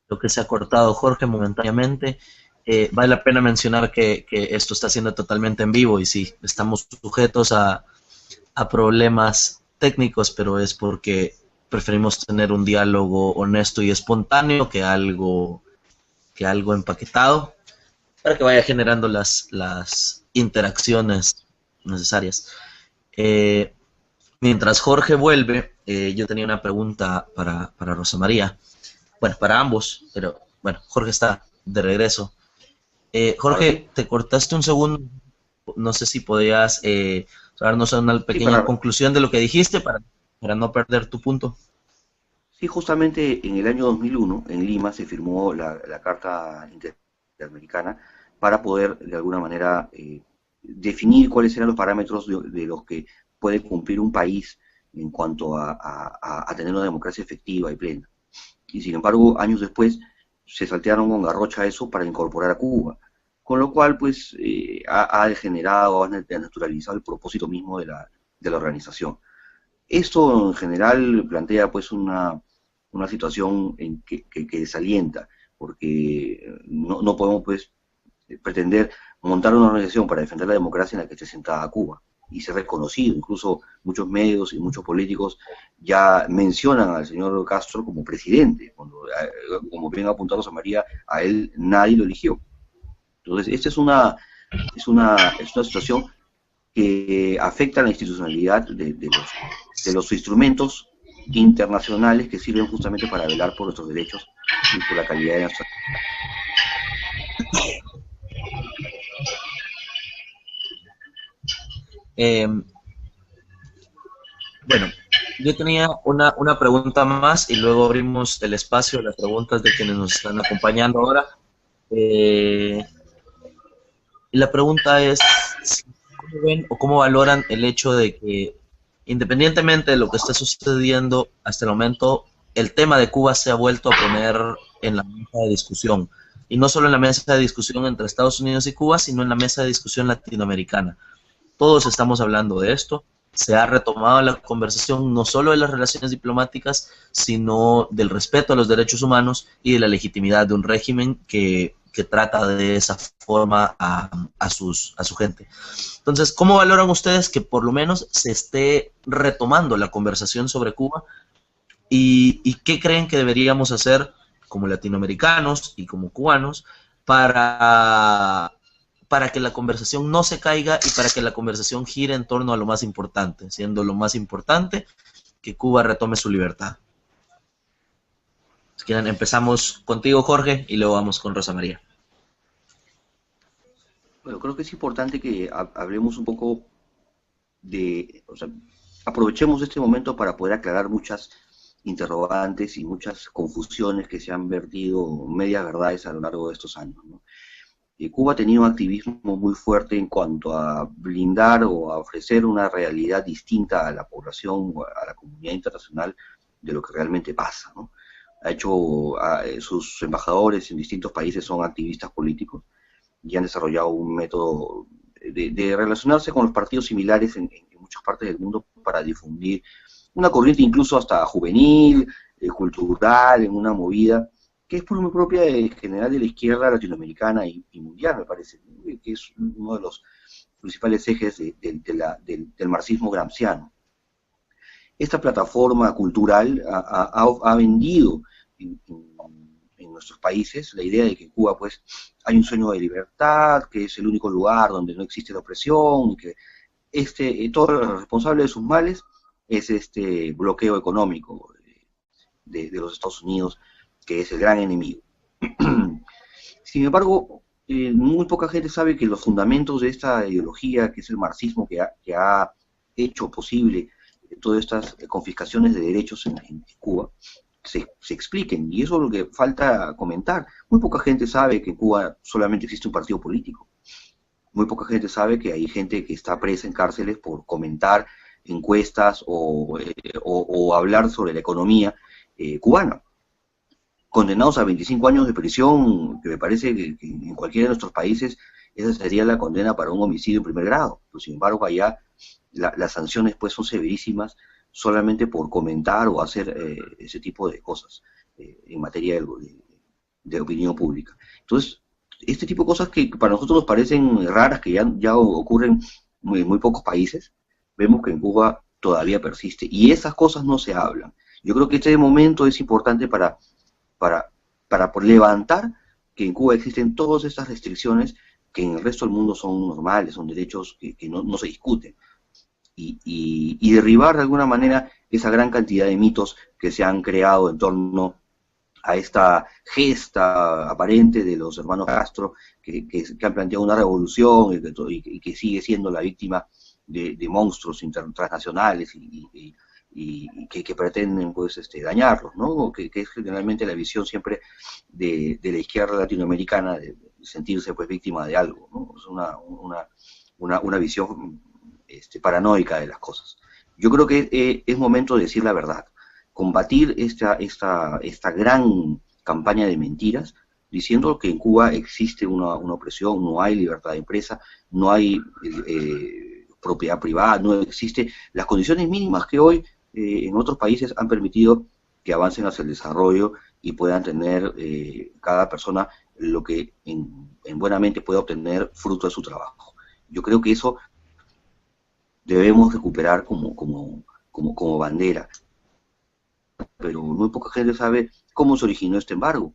Lo que se ha cortado Jorge momentáneamente. Vale la pena mencionar que esto está siendo totalmente en vivo y sí, estamos sujetos a problemas técnicos, pero es porque preferimos tener un diálogo honesto y espontáneo que algo empaquetado, para que vaya generando las interacciones necesarias. Mientras Jorge vuelve, yo tenía una pregunta para Rosa María. Bueno, para ambos, pero bueno, Jorge está de regreso. Jorge, te cortaste un segundo, no sé si podías darnos una pequeña conclusión de lo que dijiste para no perder tu punto. Sí, justamente en el año 2001, en Lima, se firmó la Carta Interamericana para poder, de alguna manera, definir cuáles eran los parámetros de los que puede cumplir un país en cuanto a tener una democracia efectiva y plena. Y sin embargo, años después, se saltearon con garrocha eso para incorporar a Cuba, con lo cual, pues, ha degenerado, ha naturalizado el propósito mismo de la organización. Esto en general plantea, pues, una situación que desalienta, porque no podemos, pues, pretender montar una organización para defender la democracia en la que esté sentada Cuba y ser reconocido. Incluso muchos medios y muchos políticos ya mencionan al señor Castro como presidente, cuando, como bien apuntado Rosa María, a él nadie lo eligió. Entonces, esta es una situación que afecta a la institucionalidad de los instrumentos internacionales que sirven justamente para velar por nuestros derechos y por la calidad de nuestra. Bueno, yo tenía una pregunta más y luego abrimos el espacio a las preguntas de quienes nos están acompañando ahora. Y la pregunta es, ¿cómo ven o cómo valoran el hecho de que, independientemente de lo que está sucediendo hasta el momento, el tema de Cuba se ha vuelto a poner en la mesa de discusión? y no solo en la mesa de discusión entre Estados Unidos y Cuba, sino en la mesa de discusión latinoamericana. Todos estamos hablando de esto. Se ha retomado la conversación no solo de las relaciones diplomáticas, sino del respeto a los derechos humanos y de la legitimidad de un régimen que trata de esa forma a su gente. Entonces, ¿cómo valoran ustedes que por lo menos se esté retomando la conversación sobre Cuba? ¿Y qué creen que deberíamos hacer como latinoamericanos y como cubanos para que la conversación no se caiga y para que la conversación gire en torno a lo más importante, siendo lo más importante que Cuba retome su libertad? Si quieren, empezamos contigo, Jorge, y luego vamos con Rosa María. Bueno, creo que es importante que hablemos un poco o sea, aprovechemos este momento para poder aclarar muchas interrogantes y muchas confusiones que se han vertido, medias verdades a lo largo de estos años, ¿no? Cuba ha tenido un activismo muy fuerte en cuanto a blindar o a ofrecer una realidad distinta a la población o a la comunidad internacional de lo que realmente pasa, ¿no? Sus embajadores en distintos países son activistas políticos y han desarrollado un método de relacionarse con los partidos similares en muchas partes del mundo para difundir una corriente incluso hasta juvenil, cultural, en una movida que es muy propia en general de la izquierda latinoamericana y mundial, me parece, que es uno de los principales ejes del marxismo gramsciano. Esta plataforma cultural ha vendido en nuestros países la idea de que en Cuba pues hay un sueño de libertad, que es el único lugar donde no existe la opresión, y que todo el responsable de sus males es este bloqueo económico de los Estados Unidos, que es el gran enemigo. Sin embargo, muy poca gente sabe que los fundamentos de esta ideología, que es el marxismo, que ha hecho posible todas estas confiscaciones de derechos en Cuba, se expliquen, y eso es lo que falta comentar. Muy poca gente sabe que en Cuba solamente existe un partido político. Muy poca gente sabe que hay gente que está presa en cárceles por comentar encuestas o hablar sobre la economía cubana. Condenados a 25 años de prisión, que me parece que en cualquiera de nuestros países esa sería la condena para un homicidio en primer grado. Pero sin embargo, allá las sanciones pues son severísimas solamente por comentar o hacer ese tipo de cosas en materia de opinión pública. Entonces, este tipo de cosas que para nosotros nos parecen raras, que ya ocurren en muy pocos países, vemos que en Cuba todavía persiste, y esas cosas no se hablan. Yo creo que este momento es importante para levantar que en Cuba existen todas estas restricciones que en el resto del mundo son normales, son derechos que no se discuten, y derribar de alguna manera esa gran cantidad de mitos que se han creado en torno a esta gesta aparente de los hermanos Castro, que han planteado una revolución y que sigue siendo la víctima de monstruos transnacionales y que pretenden pues dañarlos, ¿no? Que es generalmente la visión siempre de la izquierda latinoamericana, de sentirse pues víctima de algo, ¿no? Es una visión paranoica de las cosas. Yo creo que es momento de decir la verdad, combatir esta gran campaña de mentiras, diciendo que en Cuba existe una opresión, no hay libertad de empresa, no hay propiedad privada, no existe las condiciones mínimas que hoy en otros países han permitido que avancen hacia el desarrollo y puedan tener cada persona lo que en buena mente pueda obtener fruto de su trabajo. Yo creo que eso debemos recuperar como bandera, pero muy poca gente sabe cómo se originó este embargo,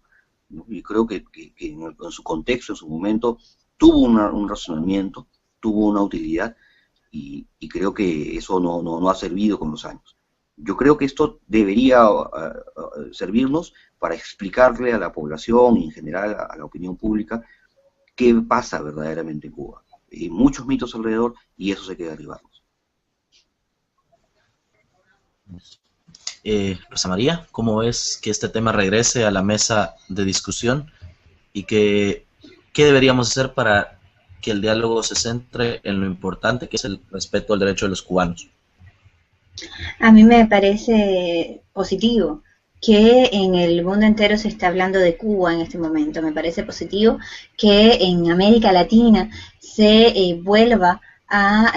¿no? Y creo que en su contexto, en su momento, tuvo un razonamiento, tuvo una utilidad, y creo que eso no ha servido con los años. Yo creo que esto debería servirnos para explicarle a la población y en general a la opinión pública qué pasa verdaderamente en Cuba. Hay muchos mitos alrededor y eso se hay que derribarlos. Rosa María, ¿cómo ves que este tema regrese a la mesa de discusión y qué deberíamos hacer para que el diálogo se centre en lo importante que es el respeto al derecho de los cubanos? A mí me parece positivo que en el mundo entero se está hablando de Cuba en este momento. Me parece positivo que en América Latina se vuelva a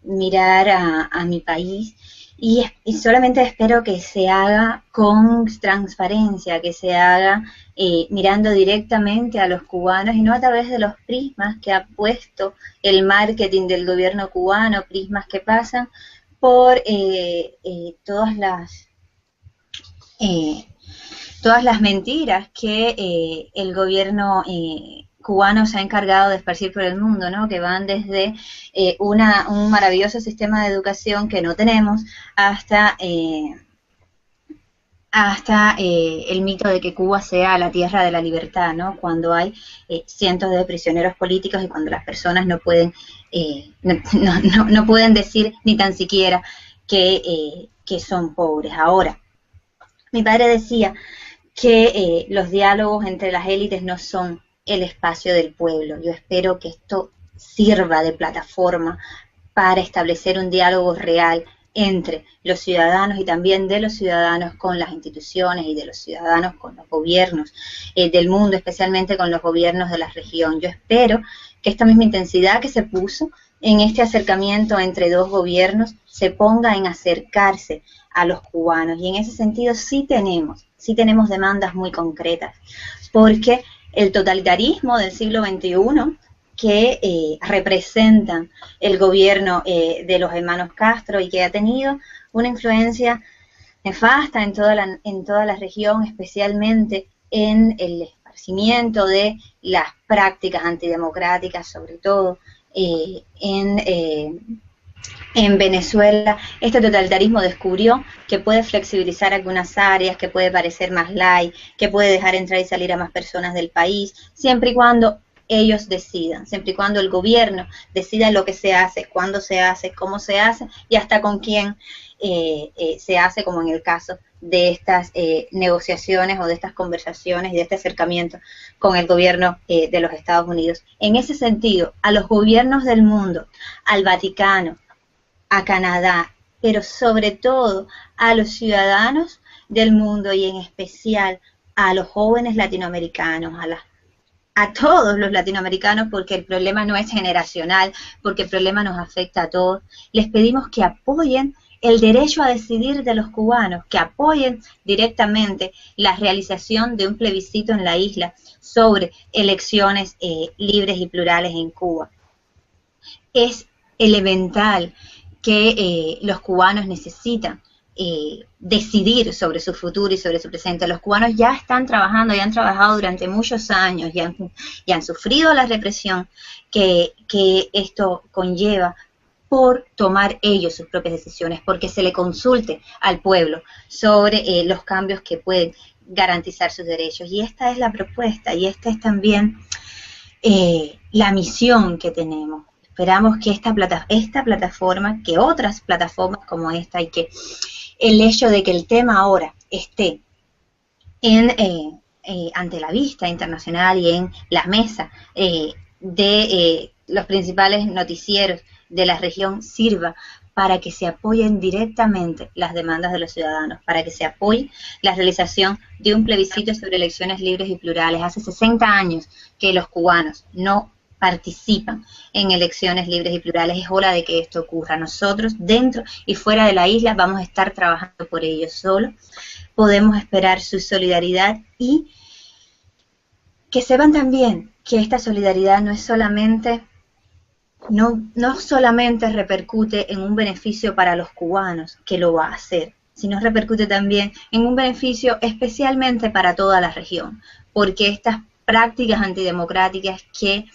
mirar a mi país y solamente espero que se haga con transparencia, que se haga mirando directamente a los cubanos y no a través de los prismas que ha puesto el marketing del gobierno cubano, prismas que pasan por todas las mentiras que el gobierno cubano se ha encargado de esparcir por el mundo, ¿no? Que van desde un maravilloso sistema de educación que no tenemos hasta el mito de que Cuba sea la tierra de la libertad, ¿no? Cuando hay cientos de prisioneros políticos y cuando las personas no pueden no pueden decir ni tan siquiera que son pobres. Ahora, mi padre decía que los diálogos entre las élites no son el espacio del pueblo. Yo espero que esto sirva de plataforma para establecer un diálogo real entre los ciudadanos y también de los ciudadanos con las instituciones y de los ciudadanos con los gobiernos del mundo, especialmente con los gobiernos de la región. Yo espero que esta misma intensidad que se puso en este acercamiento entre dos gobiernos se ponga en acercarse a los cubanos, y en ese sentido sí tenemos demandas muy concretas, porque el totalitarismo del siglo XXI que representan el gobierno de los hermanos Castro y que ha tenido una influencia nefasta en toda la región, especialmente en el esparcimiento de las prácticas antidemocráticas, sobre todo en Venezuela. Este totalitarismo descubrió que puede flexibilizar algunas áreas, que puede parecer más light, que puede dejar entrar y salir a más personas del país, siempre y cuando ellos decidan, siempre y cuando el gobierno decida lo que se hace, cuándo se hace, cómo se hace y hasta con quién se hace, como en el caso de estas negociaciones o de estas conversaciones y de este acercamiento con el gobierno de los Estados Unidos. En ese sentido, a los gobiernos del mundo, al Vaticano, a Canadá, pero sobre todo a los ciudadanos del mundo y en especial a los jóvenes latinoamericanos, a todos los latinoamericanos, porque el problema no es generacional, porque el problema nos afecta a todos. Les pedimos que apoyen el derecho a decidir de los cubanos, que apoyen directamente la realización de un plebiscito en la isla sobre elecciones libres y plurales en Cuba. Es elemental que los cubanos necesitan decidir sobre su futuro y sobre su presente. Los cubanos ya están trabajando, ya han trabajado durante muchos años, ya han sufrido la represión que esto conlleva por tomar ellos sus propias decisiones, porque se le consulte al pueblo sobre los cambios que pueden garantizar sus derechos. Y esta es la propuesta y esta es también la misión que tenemos. Esperamos que esta plataforma, que otras plataformas como esta, y que el hecho de que el tema ahora esté ante la vista internacional y en la mesa de los principales noticieros de la región sirva para que se apoyen directamente las demandas de los ciudadanos, para que se apoye la realización de un plebiscito sobre elecciones libres y plurales. Hace 60 años que los cubanos no participan en elecciones libres y plurales. Es hora de que esto ocurra. Nosotros, dentro y fuera de la isla, vamos a estar trabajando por ello. Solo podemos esperar su solidaridad y que sepan también que esta solidaridad no es solamente, no solamente repercute en un beneficio para los cubanos, que lo va a hacer, sino repercute también en un beneficio especialmente para toda la región, porque estas prácticas antidemocráticas que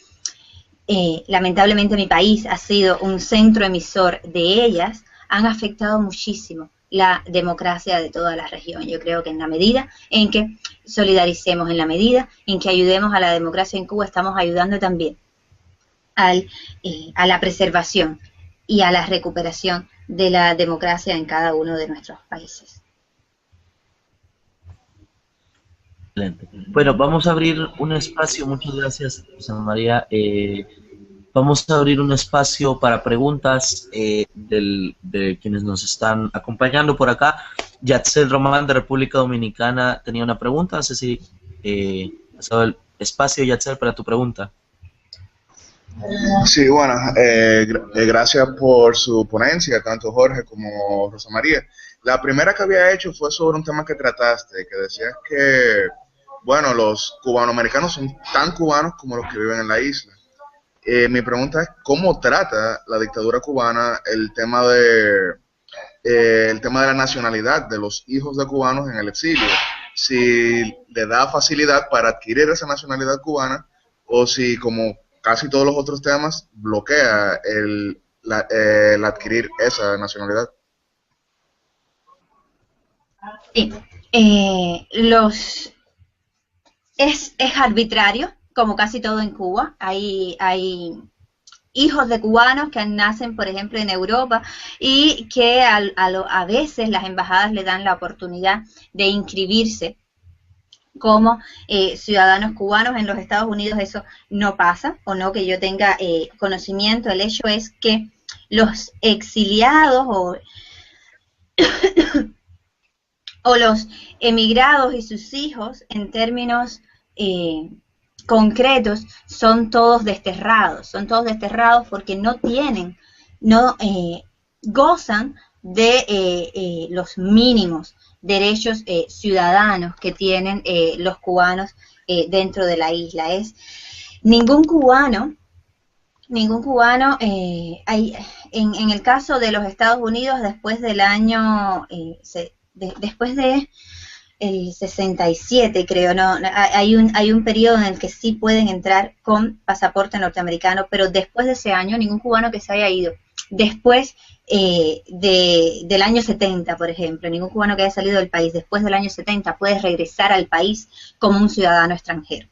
lamentablemente mi país ha sido un centro emisor de ellas, han afectado muchísimo la democracia de toda la región. Yo creo que en la medida en que solidaricemos, en la medida en que ayudemos a la democracia en Cuba, estamos ayudando también a la preservación y a la recuperación de la democracia en cada uno de nuestros países. Excelente. Bueno, vamos a abrir un espacio, muchas gracias, Rosa María, vamos a abrir un espacio para preguntas de quienes nos están acompañando por acá. Yatzel Román de República Dominicana tenía una pregunta, no sé si has dado el espacio, Yatzel, para tu pregunta. Sí, bueno, gracias por su ponencia, tanto Jorge como Rosa María. La primera que había hecho fue sobre un tema que trataste, que decías que, bueno, los cubanoamericanos son tan cubanos como los que viven en la isla. Mi pregunta es, ¿cómo trata la dictadura cubana el tema de la nacionalidad de los hijos de cubanos en el exilio? Si le da facilidad para adquirir esa nacionalidad cubana o si, como casi todos los otros temas, bloquea el adquirir esa nacionalidad. Sí, es arbitrario, como casi todo en Cuba. Hay hijos de cubanos que nacen, por ejemplo, en Europa y que a veces las embajadas le dan la oportunidad de inscribirse como ciudadanos cubanos. En los Estados Unidos eso no pasa, o no que yo tenga conocimiento. El hecho es que los exiliados o los emigrados y sus hijos, en términos concretos, son todos desterrados porque no gozan de los mínimos derechos ciudadanos que tienen los cubanos dentro de la isla. Ningún cubano en el caso de los Estados Unidos, después del año después de el 67, creo, no, hay un periodo en el que sí pueden entrar con pasaporte norteamericano, pero después de ese año, ningún cubano que se haya ido después del año 70, por ejemplo, ningún cubano que haya salido del país después del año 70 puede regresar al país como un ciudadano extranjero.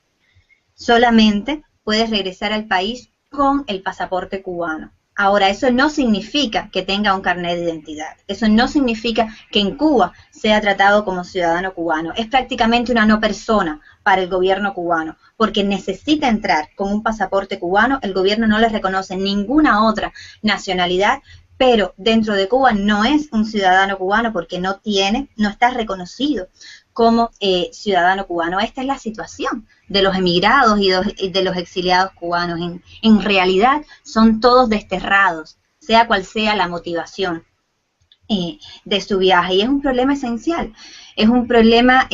Solamente puedes regresar al país con el pasaporte cubano. Ahora, eso no significa que tenga un carnet de identidad. Eso no significa que en Cuba sea tratado como ciudadano cubano. Es prácticamente una no persona para el gobierno cubano, porque necesita entrar con un pasaporte cubano. El gobierno no le reconoce ninguna otra nacionalidad, pero dentro de Cuba no es un ciudadano cubano porque no está reconocido como ciudadano cubano. Esta es la situación de los emigrados y de los exiliados cubanos. En realidad son todos desterrados, sea cual sea la motivación de su viaje. Y es un problema esencial, es un problema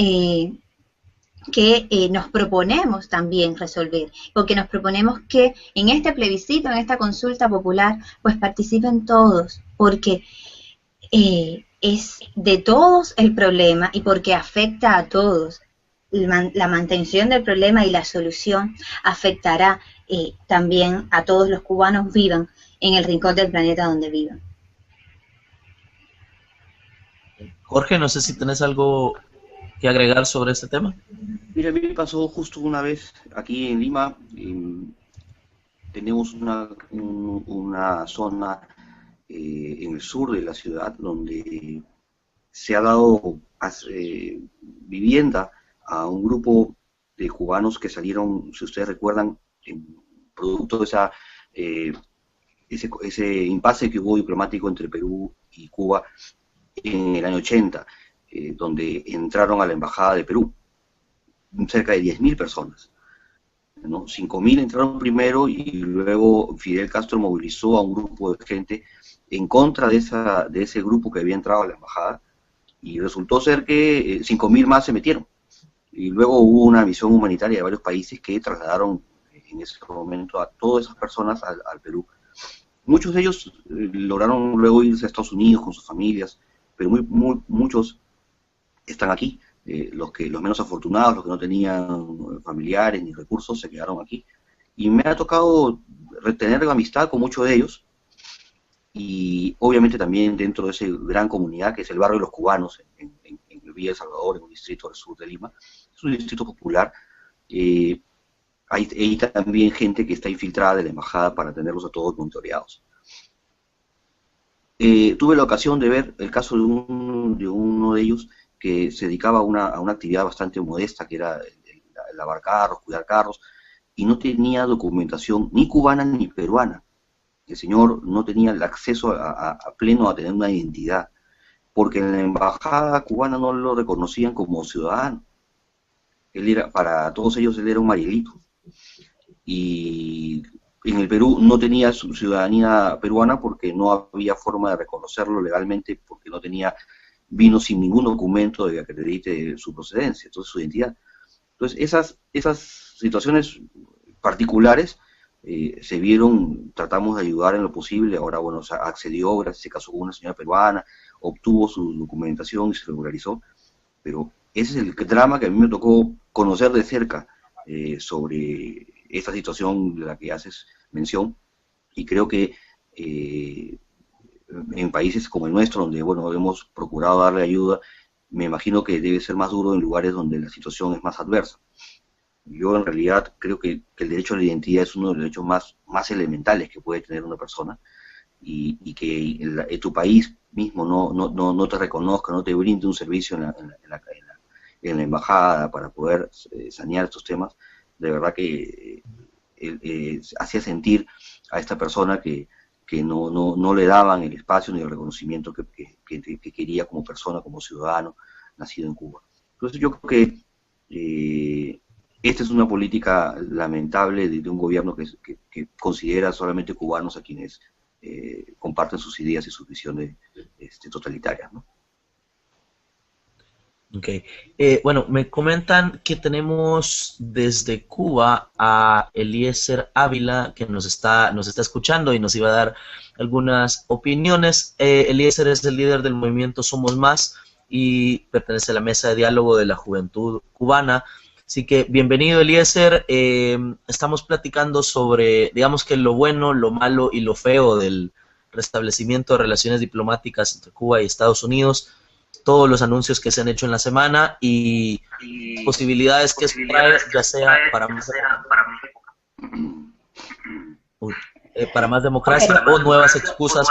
que nos proponemos también resolver, porque nos proponemos que en este plebiscito, en esta consulta popular, pues participen todos, porque es de todos el problema y porque afecta a todos. La mantención del problema y la solución afectará también a todos los cubanos, vivan en el rincón del planeta donde vivan. Jorge, no sé si tenés algo que agregar sobre este tema. Mira, a mí me pasó justo una vez aquí en Lima. Tenemos una zona en el sur de la ciudad donde se ha dado vivienda a un grupo de cubanos que salieron, si ustedes recuerdan, producto de ese impasse que hubo diplomático entre Perú y Cuba en el año 80, donde entraron a la embajada de Perú cerca de 10.000 personas, ¿no? 5.000 entraron primero y luego Fidel Castro movilizó a un grupo de gente en contra de ese grupo que había entrado a la embajada, y resultó ser que 5.000 más se metieron. Y luego hubo una misión humanitaria de varios países que trasladaron en ese momento a todas esas personas al Perú. Muchos de ellos lograron luego irse a Estados Unidos con sus familias, pero muchos están aquí. Los menos afortunados, los que no tenían familiares ni recursos, se quedaron aquí. Y me ha tocado retener amistad con muchos de ellos, y obviamente también dentro de esa gran comunidad que es el barrio de los cubanos en Villa El Salvador, en un distrito del sur de Lima. Es un distrito popular. Hay también gente que está infiltrada de la embajada para tenerlos a todos monitoreados. Tuve la ocasión de ver el caso de uno de ellos que se dedicaba a una actividad bastante modesta, que era el lavar carros, cuidar carros, y no tenía documentación ni cubana ni peruana. El señor no tenía el acceso a pleno a tener una identidad, porque en la embajada cubana no lo reconocían como ciudadano. Él era, para todos ellos, él era un Marielito. Y en el Perú no tenía su ciudadanía peruana porque no había forma de reconocerlo legalmente, porque no tenía, vino sin ningún documento que acredite su procedencia, entonces su identidad. Entonces esas situaciones particulares se vieron, tratamos de ayudar en lo posible. Ahora, bueno, accedió, gracias, se casó con una señora peruana, obtuvo su documentación y se regularizó, pero ese es el drama que a mí me tocó conocer de cerca sobre esta situación de la que haces mención, y creo que en países como el nuestro, donde, bueno, hemos procurado darle ayuda, me imagino que debe ser más duro en lugares donde la situación es más adversa. Yo en realidad creo que el derecho a la identidad es uno de los derechos más elementales que puede tener una persona, y que tu país mismo no te reconozca, no te brinde un servicio en la embajada para poder sanear estos temas, de verdad que hacía sentir a esta persona que no le daban el espacio ni el reconocimiento que quería como persona, como ciudadano nacido en Cuba. Entonces yo creo que esta es una política lamentable de un gobierno que considera solamente cubanos a quienes comparten sus ideas y sus visiones totalitarias, ¿no? Ok. Bueno, me comentan que tenemos desde Cuba a Eliezer Ávila, que nos está escuchando y nos iba a dar algunas opiniones. Eliezer es el líder del movimiento Somos Más y pertenece a la mesa de diálogo de la juventud cubana. Así que bienvenido, Eliezer. Estamos platicando sobre, digamos que lo bueno, lo malo y lo feo del restablecimiento de relaciones diplomáticas entre Cuba y Estados Unidos, todos los anuncios que se han hecho en la semana y posibilidades que trae, ya sea para más democracia o nuevas excusas.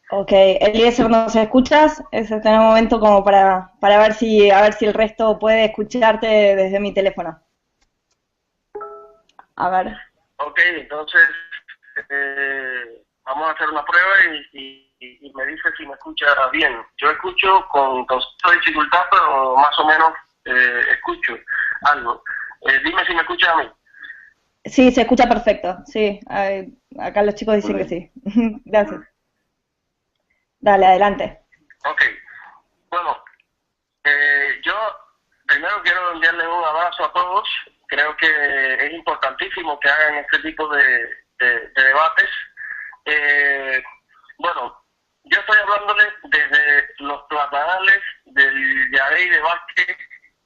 Ok, Eliezer, ¿nos escuchas? Es un momento como para ver si el resto puede escucharte desde mi teléfono. A ver. Ok, entonces vamos a hacer una prueba y me dice si me escucha bien. Yo escucho con cierta dificultad, pero más o menos escucho algo. Dime si me escucha a mí. Sí, se escucha perfecto, sí. Acá los chicos dicen que sí. Gracias. Dale, adelante. Ok. Bueno, yo primero quiero enviarles un abrazo a todos. Creo que es importantísimo que hagan este tipo de debates. Bueno, yo estoy hablándoles desde los platanales del Yarey de Vázquez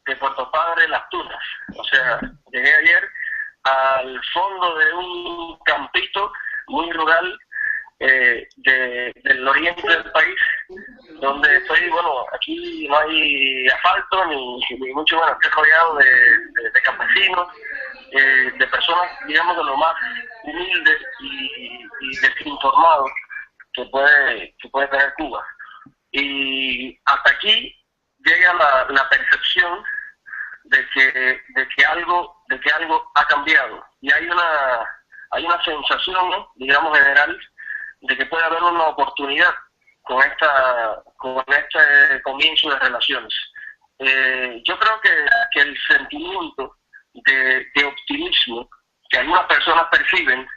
de Puerto Padre, Las Tunas. O sea, llegué ayer al fondo de un campito muy rural del oriente del país, donde estoy, bueno, aquí no hay asfalto ni mucho menos, estoy rodeado de campesinos, de personas, digamos, de lo más humildes y desinformados que puede tener Cuba. Y hasta aquí llega la percepción de que algo ha cambiado, y hay una sensación, ¿no?, digamos, general, de que puede haber una oportunidad con este comienzo de relaciones. Yo creo que el sentimiento de optimismo que algunas personas perciben,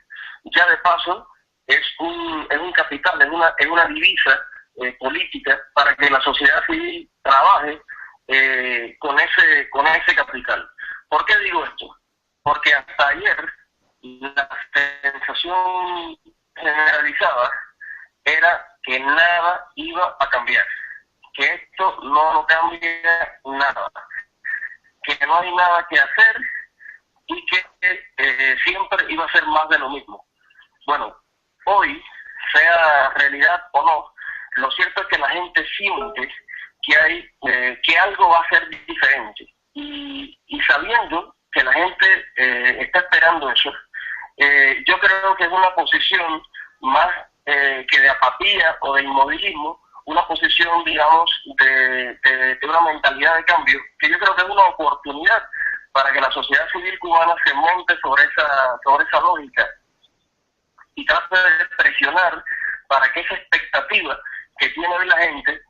ya de paso, es un capital, es una divisa política para que la sociedad civil trabaje con ese capital. ¿Por qué digo esto? Porque hasta ayer la sensación generalizada era que nada iba a cambiar, que esto no cambia nada, que no hay nada que hacer y que siempre iba a ser más de lo mismo. Bueno, hoy, sea realidad o no, lo cierto es que la gente siente que algo va a ser diferente, y sabiendo que la gente está esperando eso, yo creo que es una posición más que de apatía o de inmovilismo, una posición, digamos, de una mentalidad de cambio, que yo creo que es una oportunidad para que la sociedad civil cubana se monte sobre esa lógica y trate de presionar para que esa expectativa que tiene hoy la gente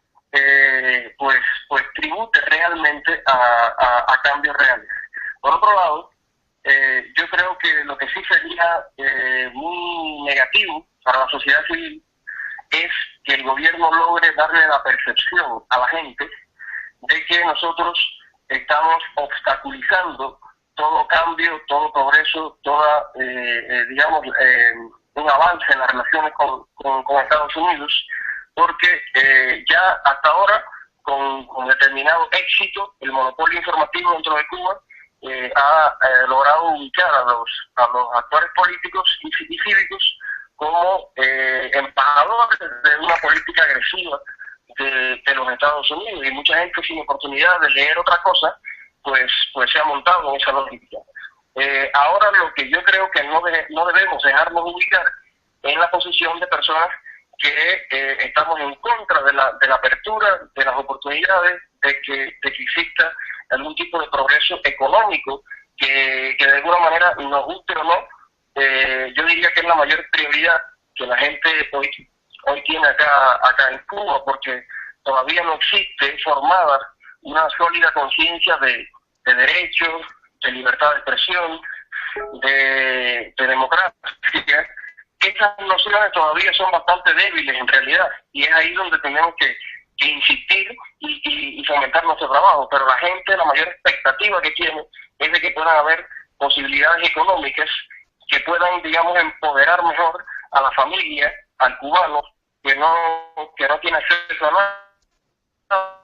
pues tribute realmente a cambios reales. Por otro lado, yo creo que lo que sí sería muy negativo para la sociedad civil es que el gobierno logre darle la percepción a la gente de que nosotros estamos obstaculizando todo cambio, todo progreso, toda, digamos, un avance en las relaciones con Estados Unidos, porque ya hasta ahora, con determinado éxito, el monopolio informativo dentro de Cuba ha logrado ubicar a los actores políticos y cívicos como embajadores de una política agresiva de los Estados Unidos, y mucha gente sin oportunidad de leer otra cosa, pues se ha montado en esa lógica. Ahora lo que yo creo que no debemos dejarnos ubicar en la posición de personas que estamos en contra de la apertura, de las oportunidades, de que exista algún tipo de progreso económico que de alguna manera nos guste o no. Yo diría que es la mayor prioridad que la gente hoy tiene acá en Cuba, porque todavía no existe formada una sólida conciencia de derechos, de libertad de expresión, de democracia. Estas nociones todavía son bastante débiles en realidad, y es ahí donde tenemos que insistir y fomentar nuestro trabajo. Pero la gente, la mayor expectativa que tiene es de que puedan haber posibilidades económicas que puedan, digamos, empoderar mejor a la familia, al cubano, que no tiene acceso a nada,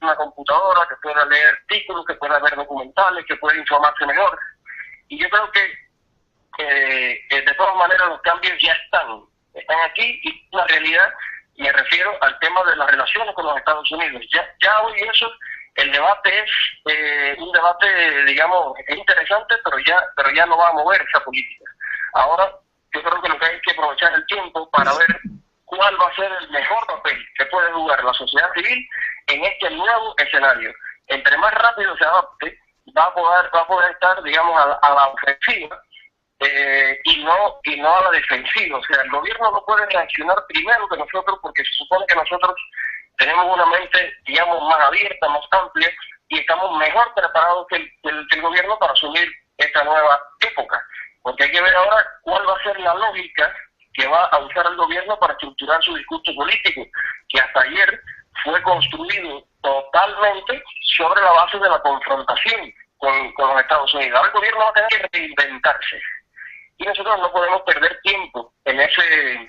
una computadora, que pueda leer artículos, que pueda ver documentales, que pueda informarse mejor. Y yo creo que de todas maneras los cambios ya están aquí, y es una realidad. Me refiero al tema de las relaciones con los Estados Unidos. Ya hoy eso, el debate es un debate, digamos, es interesante, pero ya no va a mover esa política. Ahora yo creo que lo que hay que aprovechar el tiempo para ver cuál va a ser el mejor papel que puede jugar la sociedad civil en este nuevo escenario. Entre más rápido se adapte, va a poder estar, digamos, a la ofensiva, y no a la defensiva. O sea, el gobierno no puede reaccionar primero que nosotros, porque se supone que nosotros tenemos una mente, digamos, más abierta, más amplia, y estamos mejor preparados que el gobierno para asumir esta nueva época. Porque hay que ver ahora cuál va a ser la lógica que va a usar el gobierno para estructurar su discurso político, que hasta ayer fue construido totalmente sobre la base de la confrontación con los Estados Unidos. Ahora el gobierno va a tener que reinventarse, y nosotros no podemos perder tiempo en ese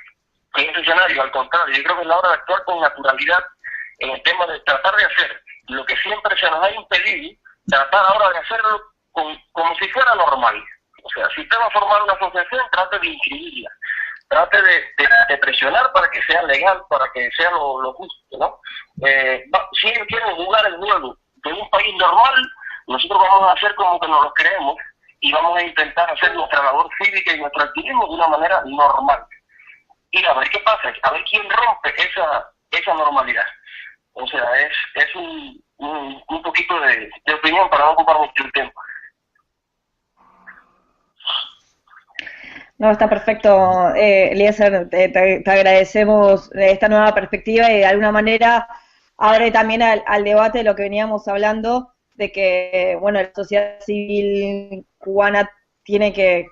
escenario. Al contrario, yo creo que es la hora de actuar con naturalidad en el tema de tratar de hacer lo que siempre se nos ha impedido, tratar ahora de hacerlo como si fuera normal. O sea, si usted va a formar una asociación, trate de inscribirla, trate de presionar para que sea legal, para que sea lo justo, ¿no? Si ellos quieren jugar el juego de un país normal, nosotros vamos a hacer como que nos lo creemos, y vamos a intentar hacer nuestra labor cívica y nuestro activismo de una manera normal. Y a ver qué pasa, a ver quién rompe esa normalidad. O sea, es un poquito de opinión para no ocupar mucho el tiempo. No, está perfecto, Eliezer, te agradecemos esta nueva perspectiva, y de alguna manera abre también al debate de lo que veníamos hablando, de que, bueno, la sociedad civil cubana tiene que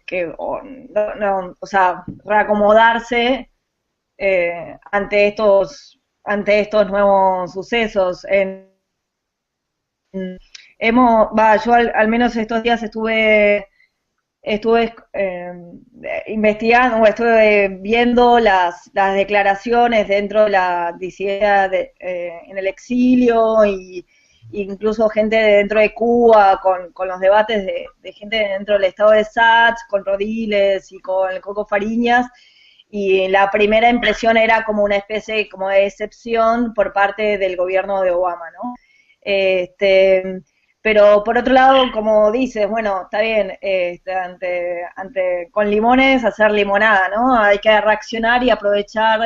reacomodarse ante estos nuevos sucesos. Yo al menos estos días estuve investigando, o estuve viendo las declaraciones dentro de la disidencia en el exilio, y incluso gente dentro de Cuba, con los debates de gente dentro del estado de Sachs, con Rodiles y con el Coco Fariñas, y la primera impresión era como una especie como de excepción por parte del gobierno de Obama, ¿no? Pero por otro lado, como dices, bueno, está bien, con limones hacer limonada, ¿no? Hay que reaccionar y aprovechar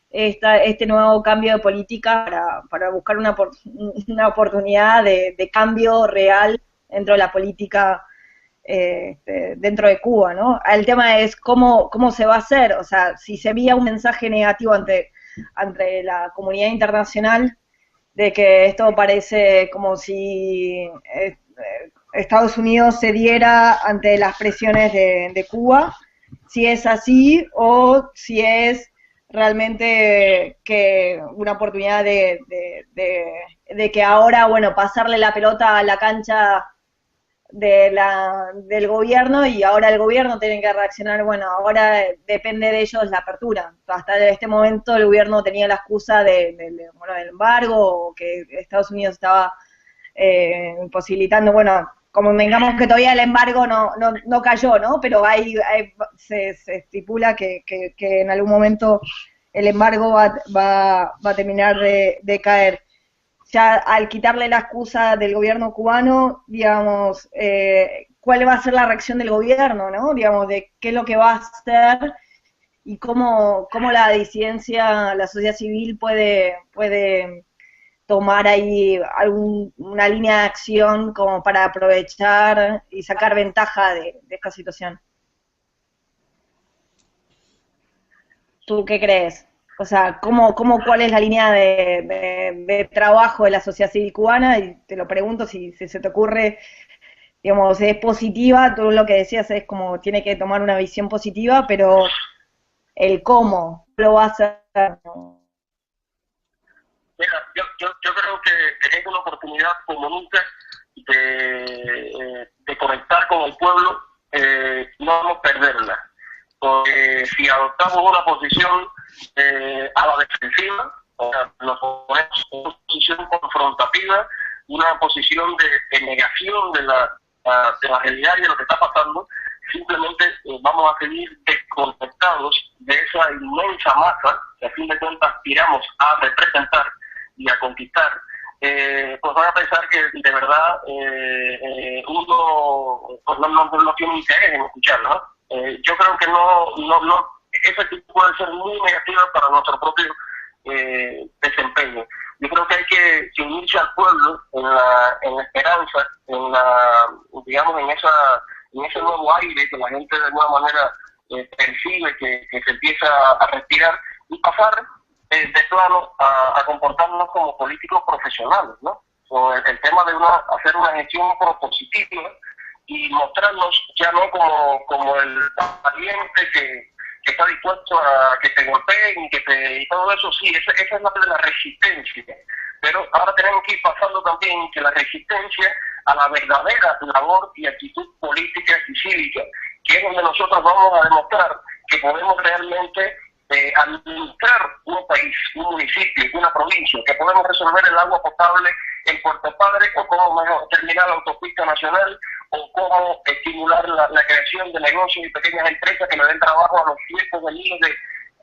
este nuevo cambio de política para buscar una oportunidad de cambio real dentro de la política dentro de Cuba, ¿no? El tema es cómo se va a hacer, o sea, si se envía un mensaje negativo ante la comunidad internacional de que esto parece como si Estados Unidos cediera ante las presiones de Cuba, si es así o si es realmente que una oportunidad de que ahora, bueno, pasarle la pelota a la cancha del gobierno y ahora el gobierno tiene que reaccionar, bueno, ahora depende de ellos la apertura. Hasta este momento el gobierno tenía la excusa del embargo, o que Estados Unidos estaba posibilitando, bueno, como vengamos que todavía el embargo no cayó, ¿no? Pero se estipula que en algún momento el embargo va a terminar de caer. Ya al quitarle la excusa del gobierno cubano, digamos, ¿cuál va a ser la reacción del gobierno, no? Digamos, de qué es lo que va a hacer y cómo la disidencia, la sociedad civil puede tomar ahí una línea de acción como para aprovechar y sacar ventaja de esta situación. ¿Tú qué crees? O sea, ¿cuál es la línea de trabajo de la sociedad civil cubana? Y te lo pregunto si se te ocurre, digamos, es positiva, todo lo que decías es como tiene que tomar una visión positiva, pero el cómo lo va a hacer, ¿no? Mira, yo creo que es una oportunidad como nunca de conectar con el pueblo, no vamos a perderla. Porque si adoptamos una posición a la defensiva, o sea, nos ponemos en una posición confrontativa, una posición de negación de la realidad y de lo que está pasando, simplemente vamos a seguir desconectados de esa inmensa masa que a fin de cuentas aspiramos a representar y a conquistar. Pues van a pensar que de verdad uno pues no tiene interés en escuchar, ¿no? Yo creo que no ese tipo puede ser muy negativa para nuestro propio desempeño. Yo creo que hay que unirse al pueblo en la esperanza, digamos en ese nuevo aire que la gente de alguna manera percibe que se empieza a respirar y pasar de plano a comportarnos como políticos profesionales, ¿no? O el tema de hacer una gestión propositiva y mostrarnos ya no como el valiente que está dispuesto a que te golpeen y todo eso, sí, esa es la de la resistencia. Pero ahora tenemos que ir pasando también que la resistencia a la verdadera labor y actitud política y cívica, que es donde nosotros vamos a demostrar que podemos realmente administrar un país, un municipio, una provincia, que podemos resolver el agua potable en Puerto Padre, o cómo terminar la autopista nacional, o cómo estimular la creación de negocios y pequeñas empresas que le den trabajo a los cientos de miles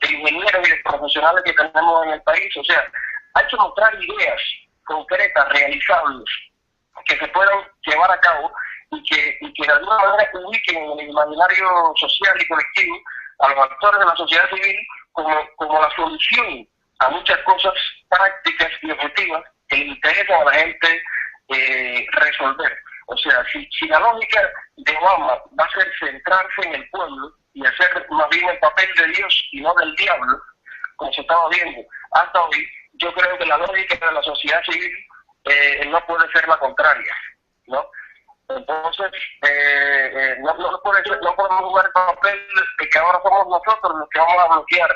de ingenieros y de profesionales que tenemos en el país. O sea, hay que mostrar ideas concretas, realizables, que se puedan llevar a cabo y que de alguna manera ubiquen en el imaginario social y colectivo a los actores de la sociedad civil como la solución a muchas cosas prácticas y objetivas que le interesan a la gente resolver. O sea, si la lógica de Obama va a ser centrarse en el pueblo y hacer más bien el papel de Dios y no del diablo, como se estaba viendo hasta hoy, yo creo que la lógica de la sociedad civil no puede ser la contraria, ¿no? Entonces, no podemos jugar el papel de que ahora somos nosotros los que vamos a bloquear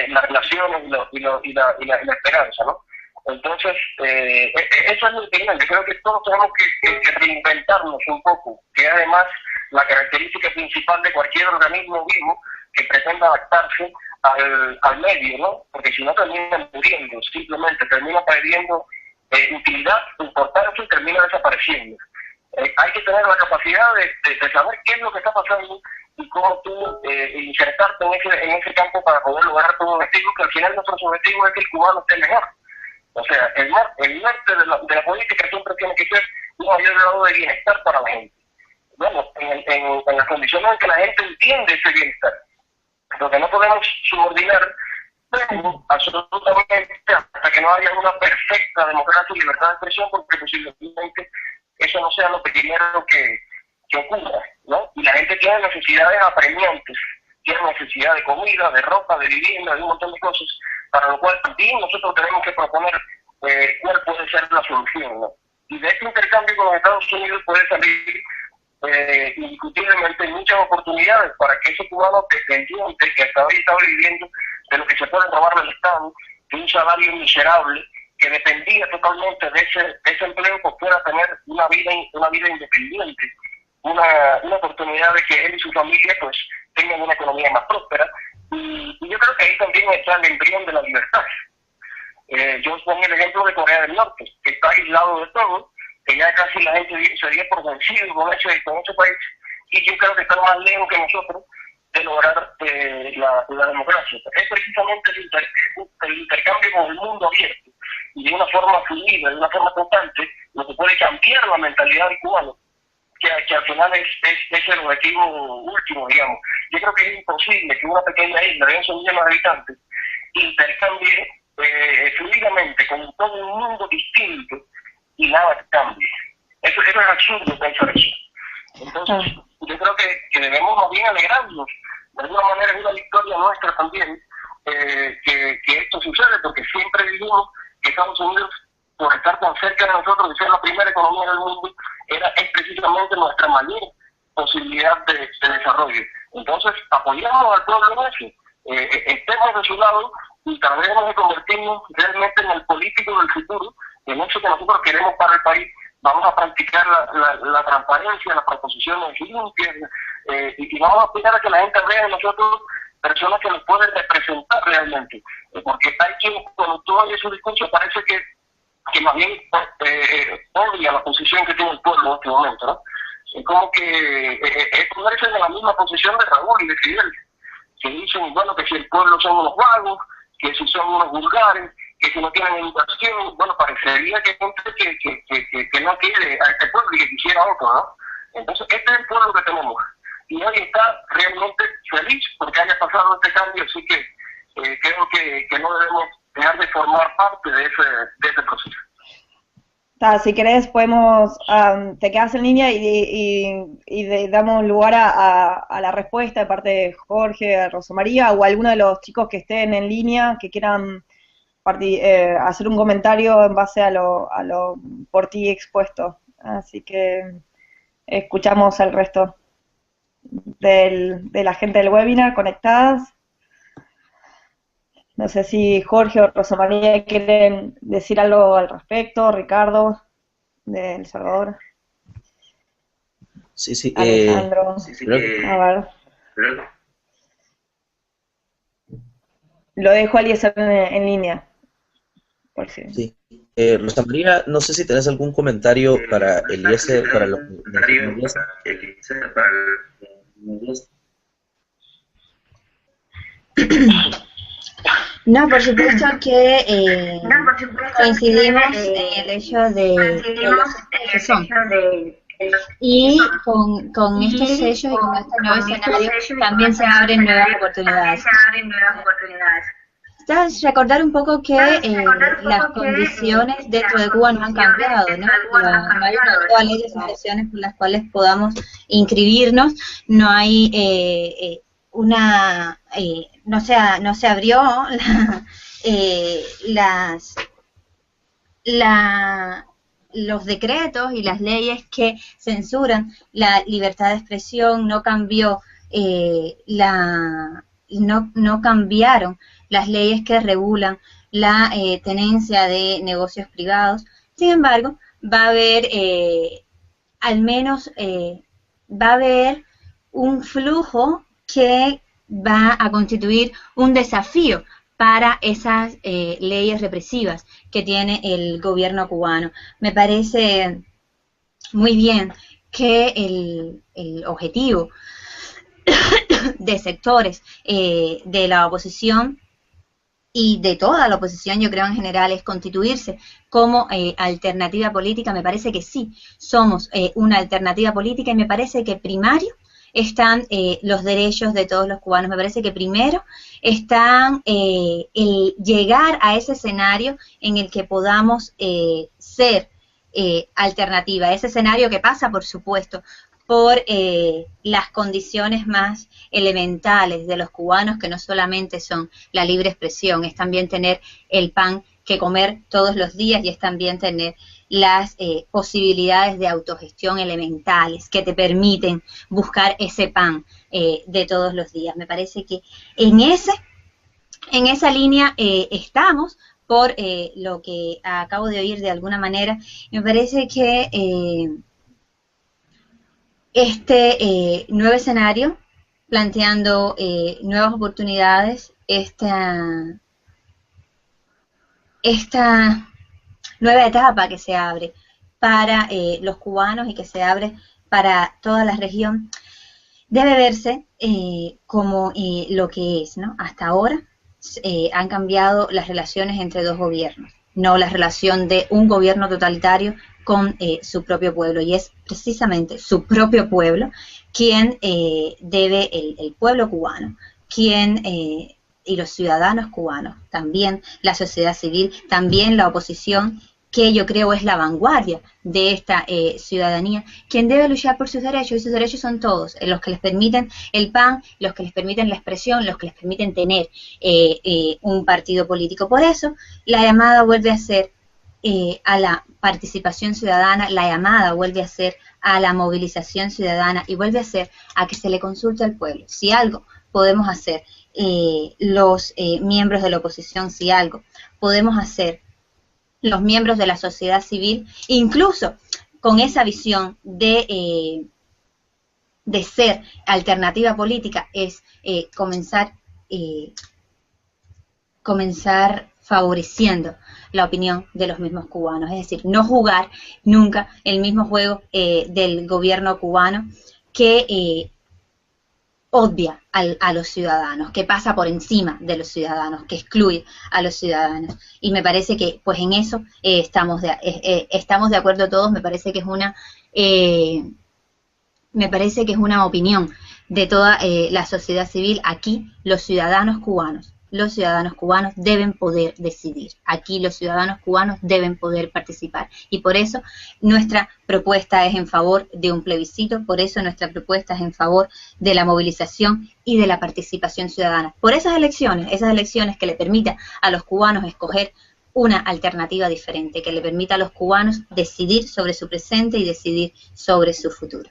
las relaciones y la esperanza, ¿no? Entonces, eso es mi opinión. Yo creo que todos tenemos que reinventarnos un poco, que es además la característica principal de cualquier organismo vivo que pretenda adaptarse al medio, ¿no? Porque si no termina muriendo, simplemente termina perdiendo utilidad, importancia y termina desapareciendo. Hay que tener la capacidad de saber qué es lo que está pasando y cómo tú insertarte en ese campo para poder lograr tu objetivo, que al final nuestro objetivo es que el cubano esté mejor. O sea, el norte de la política siempre tiene que ser un mayor grado de bienestar para la gente. Bueno, en las condiciones en que la gente entiende ese bienestar. Porque no podemos subordinar absolutamente hasta que no haya una perfecta democracia y libertad de expresión, porque posiblemente eso no sea lo primero que ocurra, ¿no? Y la gente tiene necesidades apremiantes, tiene necesidad de comida, de ropa, de vivienda, de un montón de cosas, para lo cual también nosotros tenemos que proponer cuál puede ser la solución, ¿no? Y de este intercambio con los Estados Unidos puede salir indiscutiblemente muchas oportunidades para que ese cubano dependiente que hasta hoy estaba viviendo de lo que se puede robar del Estado, de un salario miserable, que dependía totalmente de ese empleo, pues pueda tener una vida independiente, una oportunidad de que él y su familia pues tengan una economía más próspera. Y yo creo que ahí también está el embrión de la libertad. Yo os pongo el ejemplo de Corea del Norte, que está aislado de todo, que ya casi la gente se dio por vencido con ese país, y yo creo que está más lejos que nosotros de lograr la democracia. Es precisamente el intercambio con el mundo abierto, y de una forma fluida, de una forma constante, lo que puede cambiar la mentalidad del cubano, que al final es el objetivo último, digamos. Yo creo que es imposible que una pequeña isla de 11 millones de habitantes intercambie fluidamente con todo un mundo distinto y nada cambie. Eso es absurdo pensar eso. Entonces, yo creo que debemos más bien alegrarnos. De alguna manera es una victoria nuestra también que esto sucede, porque siempre dijimos que Estados Unidos, por estar tan cerca de nosotros y ser la primera economía del mundo, es precisamente nuestra mayor posibilidad de desarrollo. Entonces, apoyamos al pueblo en eso, estemos de su lado y tratemos de convertirnos realmente en el político del futuro, en eso que nosotros queremos para el país. Vamos a practicar la transparencia, las proposiciones limpias, y vamos a aspirar a que la gente vea en nosotros personas que nos pueden representar realmente, porque hay quien cuando tú oyes su discurso parece que más bien odia la posición que tiene el pueblo en este momento, ¿no? Es como que es ponerse en la misma posición de Raúl y de Fidel, que dicen, bueno, que si el pueblo son unos vagos, que si son unos vulgares, que si no tienen educación. Bueno, parecería que hay gente que no quiere a este pueblo y que quisiera otro, ¿no? Entonces, este es el pueblo que tenemos. Y hoy está realmente feliz porque haya pasado este cambio, así que creo que no debemos dejar de formar parte de ese proceso. Si querés podemos, te quedas en línea y damos lugar a la respuesta de parte de Jorge, Rosa María, o alguno de los chicos que estén en línea que quieran hacer un comentario en base a lo por ti expuesto. Así que escuchamos al resto de la gente del webinar conectadas. No sé si Jorge o Rosa María quieren decir algo al respecto. Ricardo, de El Salvador. Sí. Alejandro. A ver. Lo dejo a Eliezer en línea. Por si. Sí. Rosa María, no sé si tenés algún comentario para Eliezer, para los No, por supuesto que coincidimos en el hecho de los que son. Y con estos sellos y con este nuevo escenario también se abren nuevas oportunidades. Recordar un poco que las condiciones dentro de Cuba no han cambiado, ¿no? No hay una nueva ley de asociaciones por las cuales podamos inscribirnos, no hay no se abrió los decretos y las leyes que censuran la libertad de expresión, no cambió no cambiaron las leyes que regulan la tenencia de negocios privados. Sin embargo, va a haber al menos va a haber un flujo que va a constituir un desafío para esas leyes represivas que tiene el gobierno cubano. Me parece muy bien que el objetivo de sectores de la oposición y de toda la oposición, yo creo en general, es constituirse como alternativa política. Me parece que sí, somos una alternativa política, y me parece que primario están los derechos de todos los cubanos. Me parece que primero están el llegar a ese escenario en el que podamos ser alternativa. Ese escenario que pasa, por supuesto, por las condiciones más elementales de los cubanos, que no solamente son la libre expresión, es también tener el pan que comer todos los días y es también tener las posibilidades de autogestión elementales que te permiten buscar ese pan de todos los días. Me parece que en esa línea estamos, por lo que acabo de oír de alguna manera. Me parece que este nuevo escenario, planteando nuevas oportunidades, esta nueva etapa que se abre para los cubanos y que se abre para toda la región, debe verse como lo que es, ¿no? Hasta ahora han cambiado las relaciones entre dos gobiernos, no la relación de un gobierno totalitario con su propio pueblo, y es precisamente su propio pueblo quien debe, el pueblo cubano, quien y los ciudadanos cubanos, también la sociedad civil, también la oposición, que yo creo es la vanguardia de esta ciudadanía, quien debe luchar por sus derechos, y sus derechos son todos, los que les permiten el pan, los que les permiten la expresión, los que les permiten tener un partido político. Por eso, la llamada vuelve a ser a la participación ciudadana, la llamada vuelve a ser a la movilización ciudadana y vuelve a ser a que se le consulte al pueblo. Si algo podemos hacer los miembros de la oposición, si algo podemos hacer los miembros de la sociedad civil, incluso con esa visión de ser alternativa política, es comenzar favoreciendo la opinión de los mismos cubanos, es decir, no jugar nunca el mismo juego del gobierno cubano que obvia a los ciudadanos, que pasa por encima de los ciudadanos, que excluye a los ciudadanos. Y me parece que pues en eso estamos de acuerdo todos. Me parece que es una opinión de toda la sociedad civil. Aquí los ciudadanos cubanos deben poder decidir. Aquí los ciudadanos cubanos deben poder participar. Y por eso nuestra propuesta es en favor de un plebiscito, por eso nuestra propuesta es en favor de la movilización y de la participación ciudadana. Por esas elecciones que le permitan a los cubanos escoger una alternativa diferente, que le permita a los cubanos decidir sobre su presente y decidir sobre su futuro.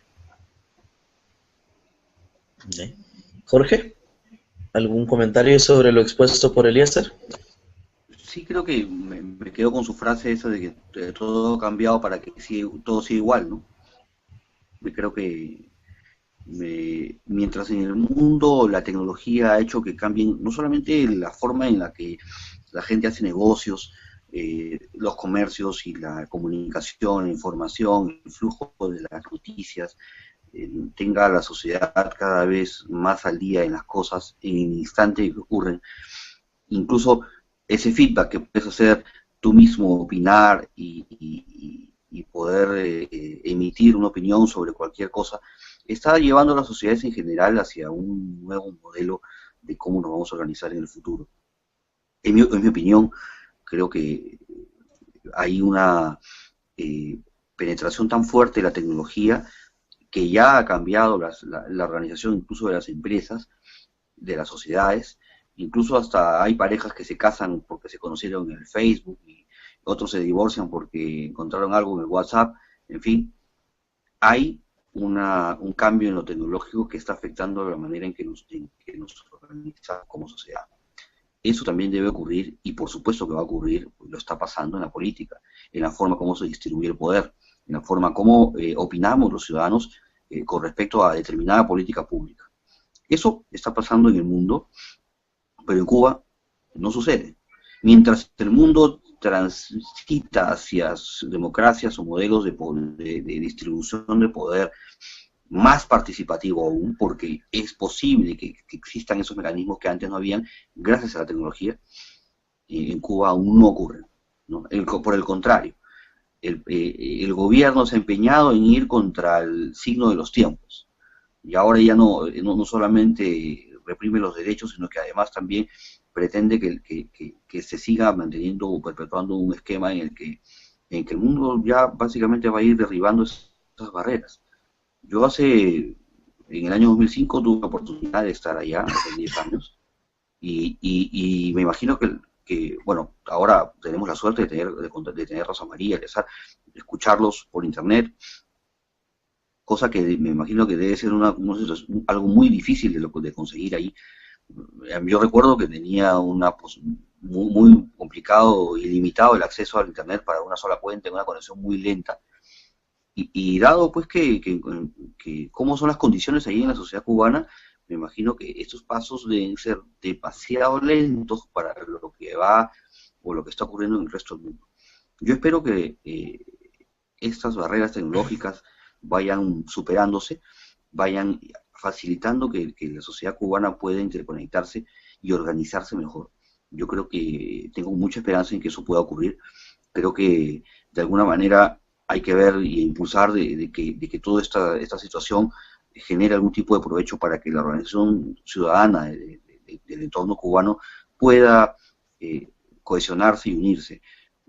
Jorge, ¿algún comentario sobre lo expuesto por Eliezer? Sí, creo que me quedo con su frase esa de que todo ha cambiado para que todo siga igual, ¿no? Creo que mientras en el mundo la tecnología ha hecho que cambien no solamente la forma en la que la gente hace negocios, los comercios y la comunicación, la información, el flujo de las noticias, tenga la sociedad cada vez más al día en las cosas en el instante que ocurren, incluso ese feedback que puedes hacer tú mismo, opinar y poder emitir una opinión sobre cualquier cosa, está llevando a las sociedades en general hacia un nuevo modelo de cómo nos vamos a organizar en el futuro. En mi opinión, creo que hay una penetración tan fuerte de la tecnología que ya ha cambiado la organización incluso de las empresas, de las sociedades, incluso hasta hay parejas que se casan porque se conocieron en el Facebook y otros se divorcian porque encontraron algo en el WhatsApp. En fin, hay un cambio en lo tecnológico que está afectando la manera en que nos organizamos como sociedad. Eso también debe ocurrir, y por supuesto que va a ocurrir, lo está pasando en la política, en la forma como se distribuye el poder, en la forma como opinamos los ciudadanos con respecto a determinada política pública. Eso está pasando en el mundo, pero en Cuba no sucede. Mientras el mundo transita hacia democracias o modelos de distribución de poder más participativo aún, porque es posible que existan esos mecanismos que antes no habían, gracias a la tecnología, en Cuba aún no ocurren, ¿no? Por el contrario, el gobierno se ha empeñado en ir contra el signo de los tiempos, y ahora ya no solamente reprime los derechos, sino que además también pretende que se siga manteniendo o perpetuando un esquema en el que en que el mundo ya básicamente va a ir derribando esas barreras. Yo en el año 2005 tuve la oportunidad de estar allá, hace 10 años, y me imagino bueno, ahora tenemos la suerte de tener Rosa María, de escucharlos por internet, cosa que me imagino que debe ser algo muy difícil de conseguir ahí. Yo recuerdo que tenía muy complicado y limitado el acceso al internet para una sola cuenta, una conexión muy lenta. Y dado pues que cómo son las condiciones ahí en la sociedad cubana, me imagino que estos pasos deben ser demasiado lentos para lo que va o lo que está ocurriendo en el resto del mundo. Yo espero que estas barreras tecnológicas vayan superándose, vayan facilitando que la sociedad cubana pueda interconectarse y organizarse mejor. Yo creo que tengo mucha esperanza en que eso pueda ocurrir. Creo que de alguna manera hay que ver y impulsar de que toda esta situación genere algún tipo de provecho para que la organización ciudadana del entorno cubano pueda cohesionarse y unirse.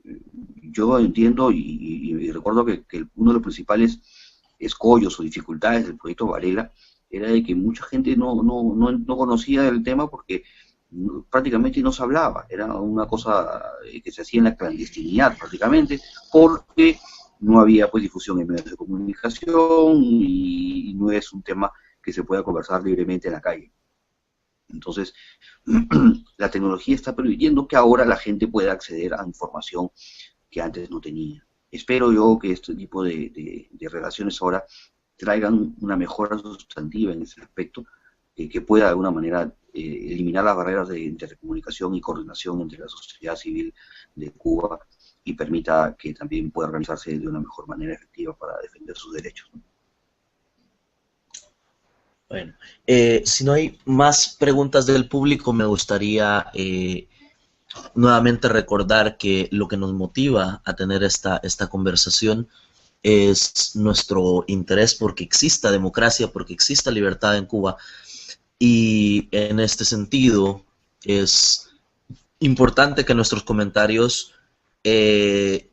Yo entiendo y recuerdo que uno de los principales escollos o dificultades del proyecto Varela era de que mucha gente no conocía el tema porque prácticamente no se hablaba, era una cosa que se hacía en la clandestinidad prácticamente, porque no había pues difusión en medios de comunicación y no es un tema que se pueda conversar libremente en la calle. Entonces, la tecnología está permitiendo que ahora la gente pueda acceder a información que antes no tenía. Espero yo que este tipo de relaciones ahora traigan una mejora sustantiva en ese aspecto, que pueda de alguna manera eliminar las barreras de intercomunicación y coordinación entre la sociedad civil de Cuba y permita que también pueda organizarse de una mejor manera efectiva para defender sus derechos, ¿no? Bueno, si no hay más preguntas del público, me gustaría nuevamente recordar que lo que nos motiva a tener esta conversación es nuestro interés porque exista democracia, porque exista libertad en Cuba, y en este sentido es importante que nuestros comentarios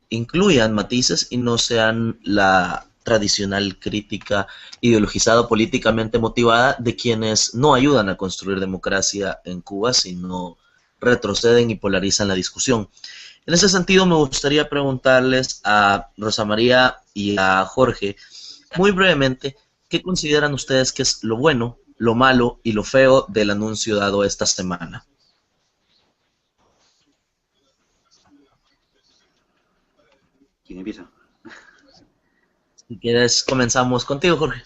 incluyan matices y no sean la tradicional crítica ideologizada, políticamente motivada de quienes no ayudan a construir democracia en Cuba, sino retroceden y polarizan la discusión. En ese sentido, me gustaría preguntarles a Rosa María y a Jorge, muy brevemente, ¿qué consideran ustedes que es lo bueno, lo malo y lo feo del anuncio dado esta semana? ¿Quién empieza? Si quieres, comenzamos contigo, Jorge.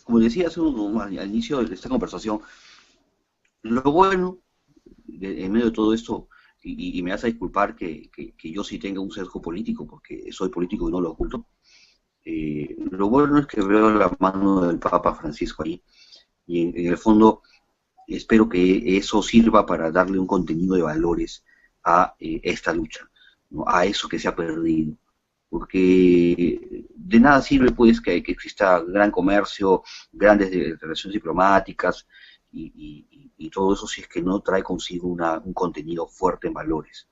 Como decía al inicio de esta conversación, lo bueno, en medio de todo esto, y me vas a disculpar que yo sí tenga un sesgo político, porque soy político y no lo oculto, lo bueno es que veo la mano del Papa Francisco ahí, y en el fondo espero que eso sirva para darle un contenido de valores a esta lucha, ¿no? A eso que se ha perdido, porque de nada sirve pues que exista gran comercio, grandes relaciones diplomáticas y todo eso si es que no trae consigo un contenido fuerte en valores.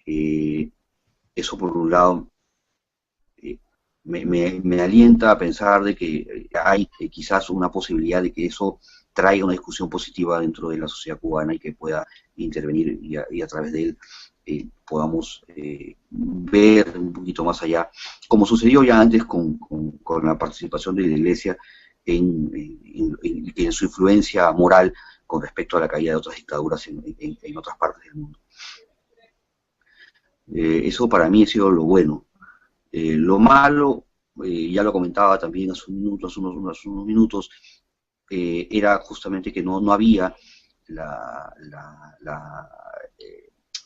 Eso por un lado me alienta a pensar de que hay quizás una posibilidad de que eso traiga una discusión positiva dentro de la sociedad cubana y que pueda intervenir y a través de él podamos ver un poquito más allá, como sucedió ya antes con la participación de la Iglesia en su influencia moral con respecto a la caída de otras dictaduras en otras partes del mundo. Eso para mí ha sido lo bueno. Lo malo, ya lo comentaba también hace unos minutos, era justamente que no había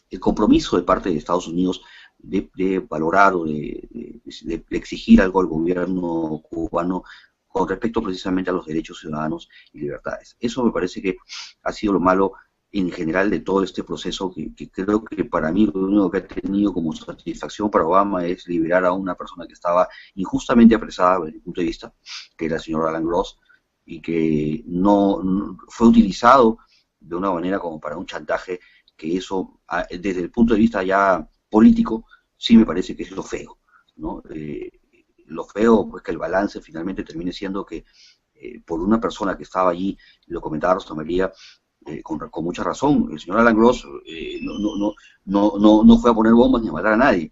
el compromiso de parte de Estados Unidos de valorar o de exigir algo al gobierno cubano con respecto precisamente a los derechos ciudadanos y libertades. Eso me parece que ha sido lo malo en general de todo este proceso, que creo que para mí lo único que ha tenido como satisfacción para Obama es liberar a una persona que estaba injustamente apresada desde mi punto de vista, que era el señor Alan Gross, y que no fue utilizado de una manera como para un chantaje que eso, desde el punto de vista ya político, sí me parece que es lo feo, ¿no? Lo feo, pues que el balance finalmente termine siendo que por una persona que estaba allí, lo comentaba Rosa María, con mucha razón, el señor Alan Gross no fue a poner bombas ni a matar a nadie,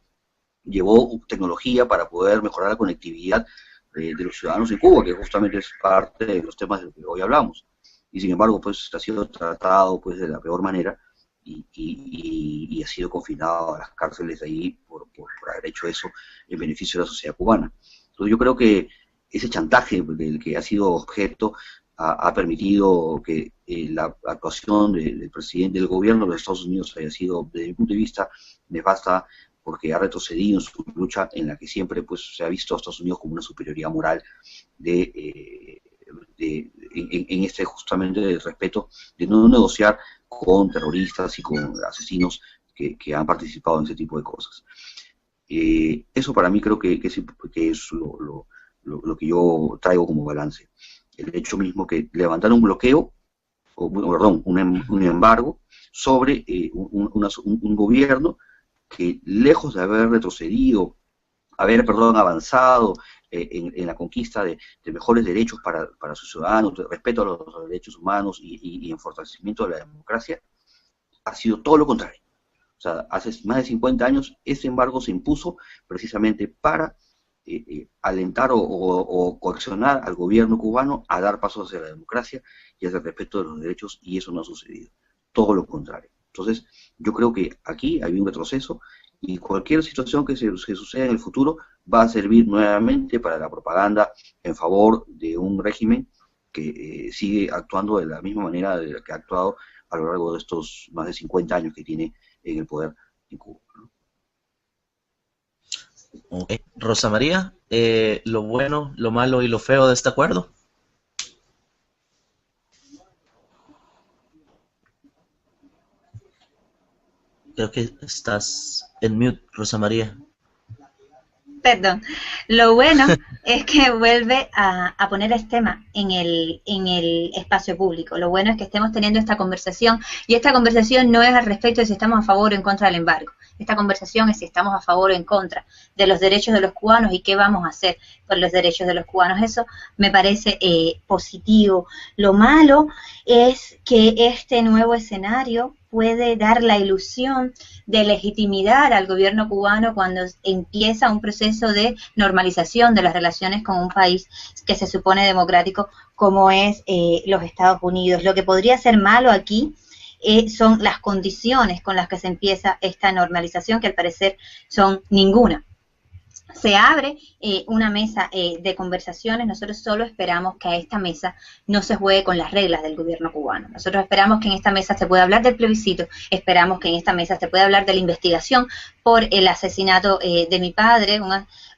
llevó tecnología para poder mejorar la conectividad de los ciudadanos en Cuba, que justamente es parte de los temas de los que hoy hablamos, y sin embargo pues ha sido tratado pues de la peor manera y ha sido confinado a las cárceles de ahí por haber hecho eso en beneficio de la sociedad cubana. Entonces yo creo que ese chantaje del que ha sido objeto ha permitido que la actuación del presidente del gobierno de los Estados Unidos haya sido, desde mi punto de vista, nefasta, porque ha retrocedido en su lucha en la que siempre pues se ha visto a Estados Unidos como una superioridad moral en este justamente respeto de no negociar con terroristas y con asesinos que han participado en ese tipo de cosas. Eso para mí creo que es lo que yo traigo como balance. El hecho mismo que levantar un bloqueo, perdón, un embargo sobre un gobierno que lejos de haber retrocedido, avanzado en la conquista de mejores derechos para sus ciudadanos, de respeto a los derechos humanos y en fortalecimiento de la democracia, ha sido todo lo contrario. O sea, hace más de 50 años ese embargo se impuso precisamente para alentar o coaccionar al gobierno cubano a dar pasos hacia la democracia y hacia el respeto de los derechos, y eso no ha sucedido. Todo lo contrario. Entonces, yo creo que aquí hay un retroceso y cualquier situación que suceda en el futuro va a servir nuevamente para la propaganda en favor de un régimen que sigue actuando de la misma manera de la que ha actuado a lo largo de estos más de 50 años que tiene en el poder en Cuba, ¿no? Okay. Rosa María, lo bueno, lo malo y lo feo de este acuerdo. Creo que estás en mute, Rosa María. Perdón. Lo bueno es que vuelve a poner este tema en el espacio público. Lo bueno es que estemos teniendo esta conversación, y esta conversación no es al respecto de si estamos a favor o en contra del embargo. Esta conversación es si estamos a favor o en contra de los derechos de los cubanos y qué vamos a hacer por los derechos de los cubanos. Eso me parece positivo. Lo malo es que este nuevo escenario puede dar la ilusión de legitimidad al gobierno cubano cuando empieza un proceso de normalización de las relaciones con un país que se supone democrático como es los Estados Unidos. Lo que podría ser malo aquí son las condiciones con las que se empieza esta normalización, que al parecer son ninguna. Se abre una mesa de conversaciones. Nosotros solo esperamos que a esta mesa no se juegue con las reglas del gobierno cubano. Nosotros esperamos que en esta mesa se pueda hablar del plebiscito, esperamos que en esta mesa se pueda hablar de la investigación por el asesinato de mi padre,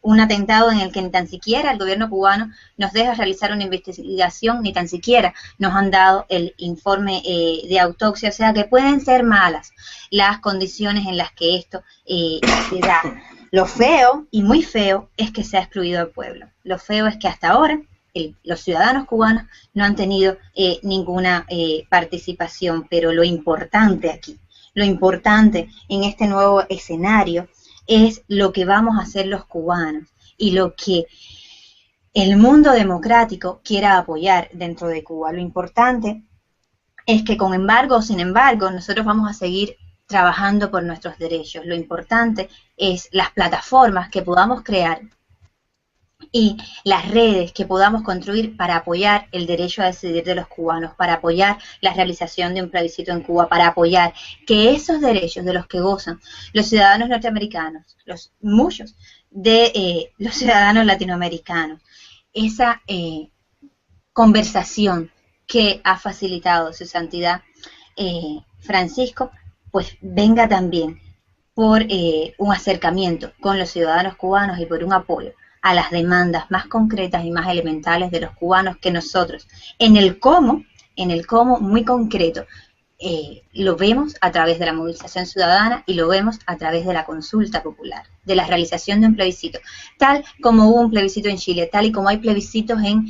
un atentado en el que ni tan siquiera el gobierno cubano nos deja realizar una investigación, ni tan siquiera nos han dado el informe de autopsia, o sea que pueden ser malas las condiciones en las que esto se da. Lo feo, y muy feo, es que se ha excluido al pueblo. Lo feo es que hasta ahora los ciudadanos cubanos no han tenido ninguna participación, pero lo importante aquí, lo importante en este nuevo escenario es lo que vamos a hacer los cubanos y lo que el mundo democrático quiera apoyar dentro de Cuba. Lo importante es que con embargo o sin embargo nosotros vamos a seguir trabajando por nuestros derechos. Lo importante es las plataformas que podamos crear y las redes que podamos construir para apoyar el derecho a decidir de los cubanos, para apoyar la realización de un plebiscito en Cuba, para apoyar que esos derechos de los que gozan los ciudadanos norteamericanos, muchos de los ciudadanos latinoamericanos, esa conversación que ha facilitado su santidad Francisco, pues venga también por un acercamiento con los ciudadanos cubanos y por un apoyo a las demandas más concretas y más elementales de los cubanos, que nosotros en el cómo muy concreto lo vemos a través de la movilización ciudadana y lo vemos a través de la consulta popular, de la realización de un plebiscito, tal como hubo un plebiscito en Chile, tal y como hay plebiscitos en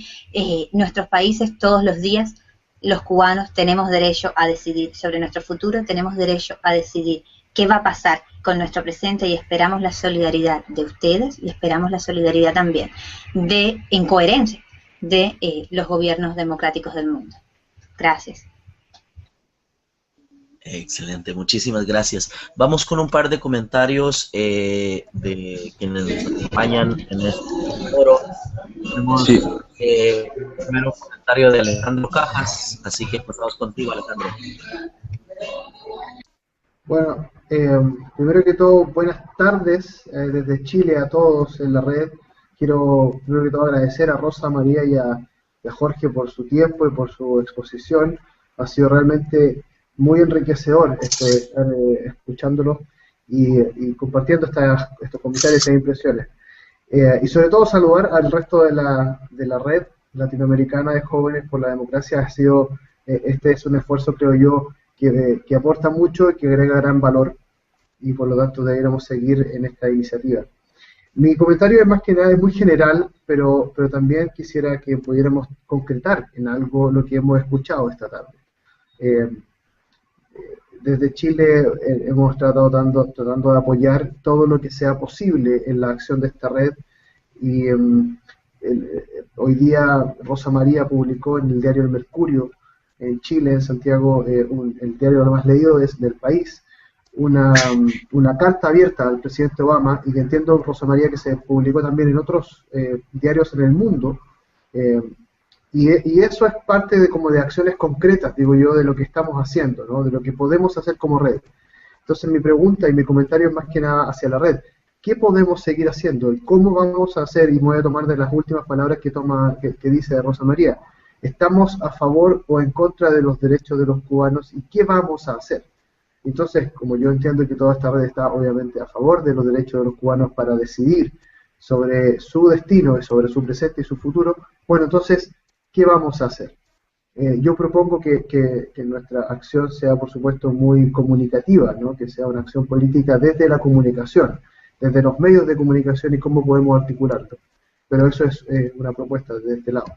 nuestros países todos los días. los cubanos tenemos derecho a decidir sobre nuestro futuro, tenemos derecho a decidir qué va a pasar con nuestro presente y esperamos la solidaridad de ustedes y esperamos la solidaridad también en coherencia de los gobiernos democráticos del mundo. Gracias. Excelente, muchísimas gracias. Vamos con un par de comentarios de quienes nos acompañan en este foro. Tenemos primero un comentario de Alejandro Cajas, así que pasamos contigo, Alejandro. Bueno, primero que todo, buenas tardes desde Chile a todos en la red. Quiero primero que todo agradecer a Rosa María y a Jorge por su tiempo y por su exposición. Ha sido realmente muy enriquecedor estar escuchándolos y compartiendo estos comentarios e impresiones. Y sobre todo saludar al resto de la red latinoamericana de jóvenes por la democracia. Ha sido, este es un esfuerzo, creo yo, que aporta mucho y que agrega gran valor, y por lo tanto deberíamos seguir en esta iniciativa. Mi comentario es más que nada muy general, pero también quisiera que pudiéramos concretar en algo lo que hemos escuchado esta tarde. Desde Chile hemos tratando de apoyar todo lo que sea posible en la acción de esta red, y hoy día Rosa María publicó en el diario El Mercurio, en Chile, en Santiago, el diario más leído es del país, una carta abierta al presidente Obama, y que entiendo, Rosa María, que se publicó también en otros diarios en el mundo, y eso es parte de acciones concretas, digo yo, de lo que estamos haciendo, ¿no? De lo que podemos hacer como red. Entonces mi pregunta y mi comentario es más que nada hacia la red. ¿Qué podemos seguir haciendo? ¿Y cómo vamos a hacer? Y me voy a tomar de las últimas palabras que dice Rosa María. ¿Estamos a favor o en contra de los derechos de los cubanos? ¿Y qué vamos a hacer? Entonces, como yo entiendo que toda esta red está obviamente a favor de los derechos de los cubanos para decidir sobre su destino y sobre su presente y su futuro, bueno, entonces, ¿qué vamos a hacer? Yo propongo que nuestra acción sea, por supuesto, muy comunicativa, ¿no? Que sea una acción política desde la comunicación, desde los medios de comunicación y cómo podemos articularlo. Pero eso es una propuesta de este lado.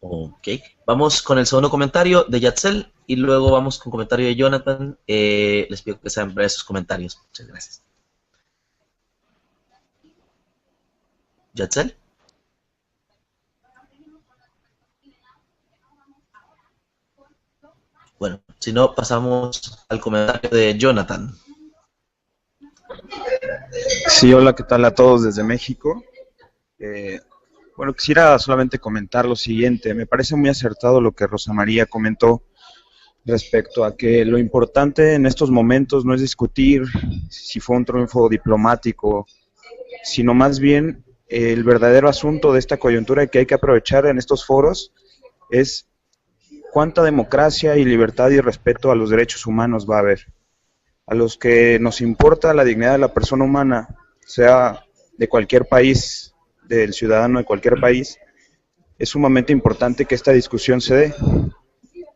Ok, vamos con el segundo comentario de Yatzel y luego vamos con comentario de Jonathan. Les pido que sean breves sus comentarios. Muchas gracias. ¿Yatzel? Bueno, si no, pasamos al comentario de Jonathan. Sí, hola, ¿qué tal a todos desde México? Bueno, quisiera solamente comentar lo siguiente. Me parece muy acertado lo que Rosa María comentó respecto a que lo importante en estos momentos no es discutir si fue un triunfo diplomático, sino más bien el verdadero asunto de esta coyuntura que hay que aprovechar en estos foros es cuánta democracia y libertad y respeto a los derechos humanos va a haber. A los que nos importa la dignidad de la persona humana, sea de cualquier país, del ciudadano de cualquier país, es sumamente importante que esta discusión se dé.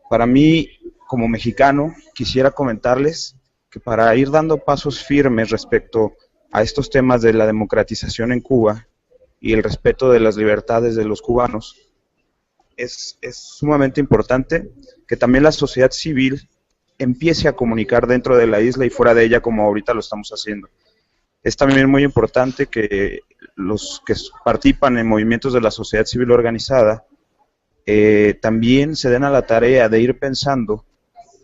Para mí, como mexicano, quisiera comentarles que para ir dando pasos firmes respecto a estos temas de la democratización en Cuba y el respeto de las libertades de los cubanos, es sumamente importante que también la sociedad civil empiece a comunicar dentro de la isla y fuera de ella como ahorita lo estamos haciendo. Es también muy importante que los que participan en movimientos de la sociedad civil organizada también se den a la tarea de ir pensando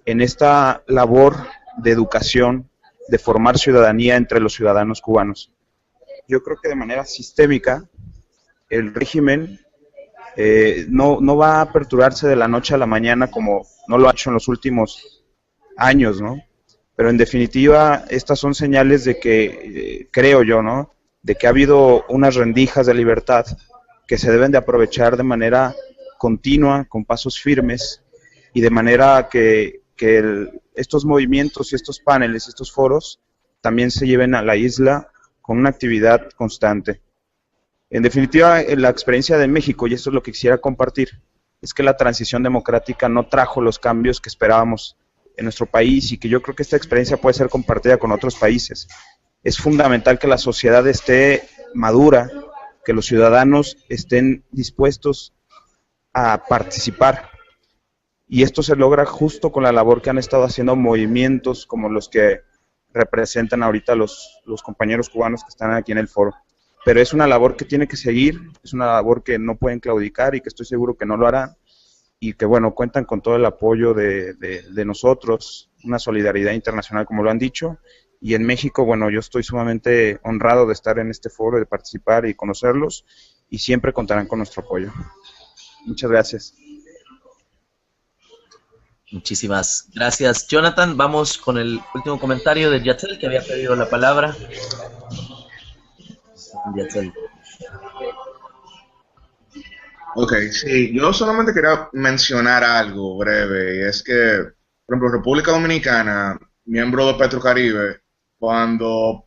en esta labor de educación, de formar ciudadanía entre los ciudadanos cubanos. Yo creo que de manera sistémica el régimen no va a aperturarse de la noche a la mañana como no lo ha hecho en los últimos años, ¿no? Pero en definitiva estas son señales de que, creo yo, ¿no?, de que ha habido unas rendijas de libertad que se deben de aprovechar de manera continua, con pasos firmes, y de manera que estos movimientos y estos paneles, estos foros, también se lleven a la isla con una actividad constante. En definitiva, la experiencia de México, y esto es lo que quisiera compartir, es que la transición democrática no trajo los cambios que esperábamos en nuestro país, y que yo creo que esta experiencia puede ser compartida con otros países. Es fundamental que la sociedad esté madura, que los ciudadanos estén dispuestos a participar. Y esto se logra justo con la labor que han estado haciendo movimientos como los que representan ahorita los compañeros cubanos que están aquí en el foro. Pero es una labor que tiene que seguir, es una labor que no pueden claudicar y que estoy seguro que no lo harán, y que bueno, cuentan con todo el apoyo de nosotros, una solidaridad internacional como lo han dicho, y en México, bueno, yo estoy sumamente honrado de estar en este foro, de participar y conocerlos, y siempre contarán con nuestro apoyo. Muchas gracias. Muchísimas gracias, Jonathan. Vamos con el último comentario de Yatzel, que había pedido la palabra. Yatzel. Ok, sí, yo solamente quería mencionar algo breve, y es que, por ejemplo, República Dominicana, miembro de Petrocaribe, cuando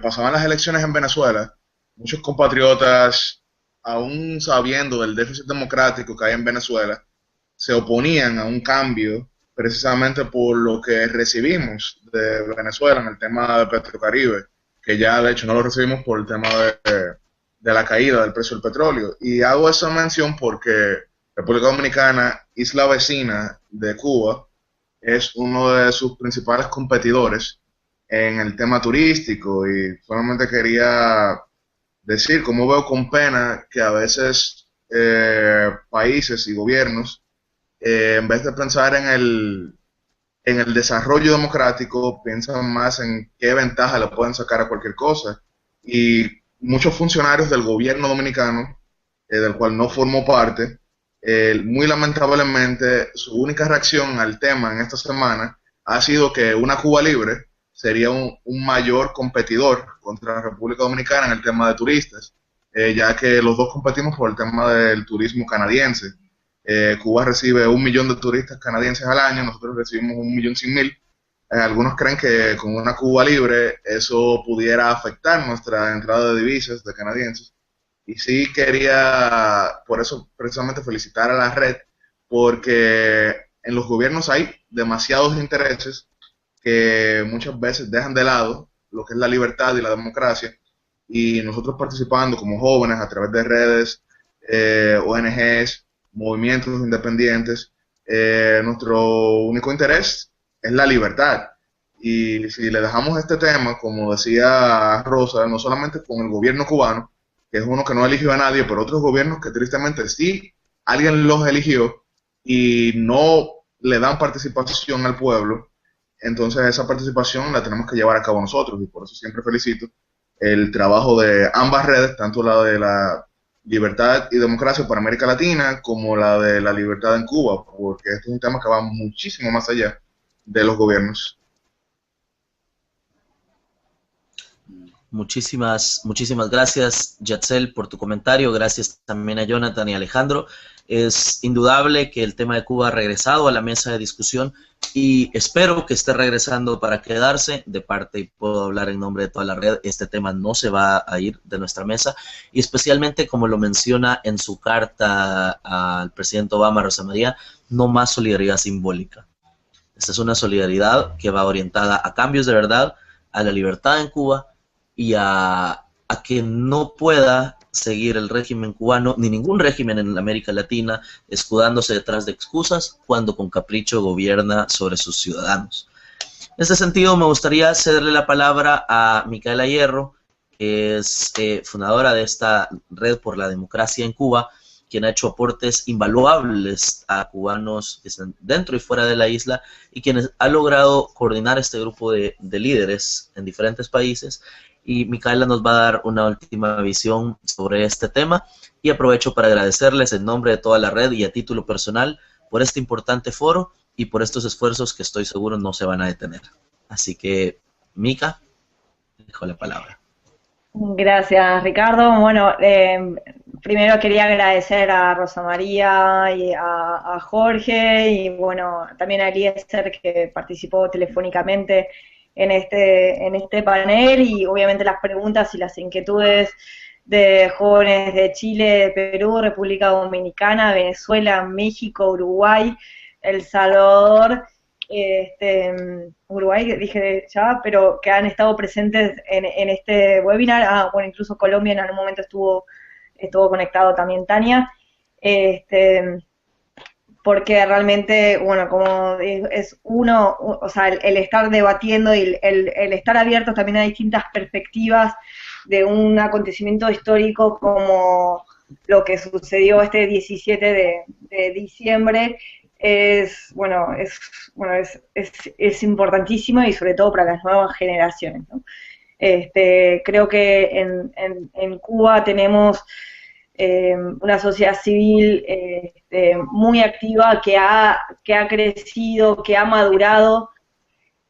pasaban las elecciones en Venezuela, muchos compatriotas, aún sabiendo del déficit democrático que hay en Venezuela, se oponían a un cambio precisamente por lo que recibimos de Venezuela en el tema de Petrocaribe, que ya de hecho no lo recibimos por el tema de la caída del precio del petróleo. Y hago esa mención porque República Dominicana, isla vecina de Cuba, es uno de sus principales competidores en el tema turístico, y solamente quería decir cómo veo con pena que a veces países y gobiernos, en vez de pensar en el desarrollo democrático, piensan más en qué ventaja le pueden sacar a cualquier cosa. Y muchos funcionarios del gobierno dominicano, del cual no formó parte, muy lamentablemente su única reacción al tema en esta semana ha sido que una Cuba libre sería un mayor competidor contra la República Dominicana en el tema de turistas, ya que los dos competimos por el tema del turismo canadiense. Cuba recibe 1 millón de turistas canadienses al año, nosotros recibimos 1.100.000. Algunos creen que con una Cuba libre eso pudiera afectar nuestra entrada de divisas de canadienses. Y sí quería, por eso precisamente felicitar a la red, porque en los gobiernos hay demasiados intereses que muchas veces dejan de lado lo que es la libertad y la democracia, y nosotros participando como jóvenes a través de redes, ONGs, movimientos independientes, nuestro único interés es la libertad. Y si le dejamos este tema, como decía Rosa, no solamente con el gobierno cubano, que es uno que no eligió a nadie, pero otros gobiernos que tristemente sí alguien los eligió y no le dan participación al pueblo, entonces esa participación la tenemos que llevar a cabo nosotros, y por eso siempre felicito el trabajo de ambas redes, tanto la de la libertad y democracia para América Latina como la de la libertad en Cuba, porque esto es un tema que va muchísimo más allá de los gobiernos. Muchísimas gracias, Yatzel, por tu comentario. Gracias también a Jonathan y Alejandro. Es indudable que el tema de Cuba ha regresado a la mesa de discusión, y espero que esté regresando para quedarse. De parte, y puedo hablar en nombre de toda la red, este tema no se va a ir de nuestra mesa, y especialmente, como lo menciona en su carta al presidente Obama, Rosa María, no más solidaridad simbólica. Esta es una solidaridad que va orientada a cambios de verdad, a la libertad en Cuba, y a que no pueda seguir el régimen cubano, ni ningún régimen en América Latina, escudándose detrás de excusas cuando con capricho gobierna sobre sus ciudadanos. En este sentido, me gustaría cederle la palabra a Micaela Hierro, que es fundadora de esta Red por la Democracia en Cuba, quien ha hecho aportes invaluables a cubanos que están dentro y fuera de la isla, y quien ha logrado coordinar este grupo de líderes en diferentes países. Y Micaela nos va a dar una última visión sobre este tema, y aprovecho para agradecerles en nombre de toda la red y a título personal por este importante foro y por estos esfuerzos que estoy seguro no se van a detener. Así que, Mica, dejo la palabra. Gracias, Ricardo. Bueno, primero quería agradecer a Rosa María y a Jorge, y bueno, también a Eliezer, que participó telefónicamente en este panel, y obviamente las preguntas y las inquietudes de jóvenes de Chile, de Perú, República Dominicana, Venezuela, México, Uruguay, El Salvador, Uruguay, dije ya, pero que han estado presentes en este webinar. Bueno, incluso Colombia en algún momento estuvo conectado también, Tania. porque realmente, bueno, como es uno, o sea, el estar debatiendo y el estar abiertos también a distintas perspectivas de un acontecimiento histórico como lo que sucedió este 17 de diciembre, es importantísimo, y sobre todo para las nuevas generaciones, ¿no? Creo que en Cuba tenemos una sociedad civil muy activa que ha crecido, que ha madurado.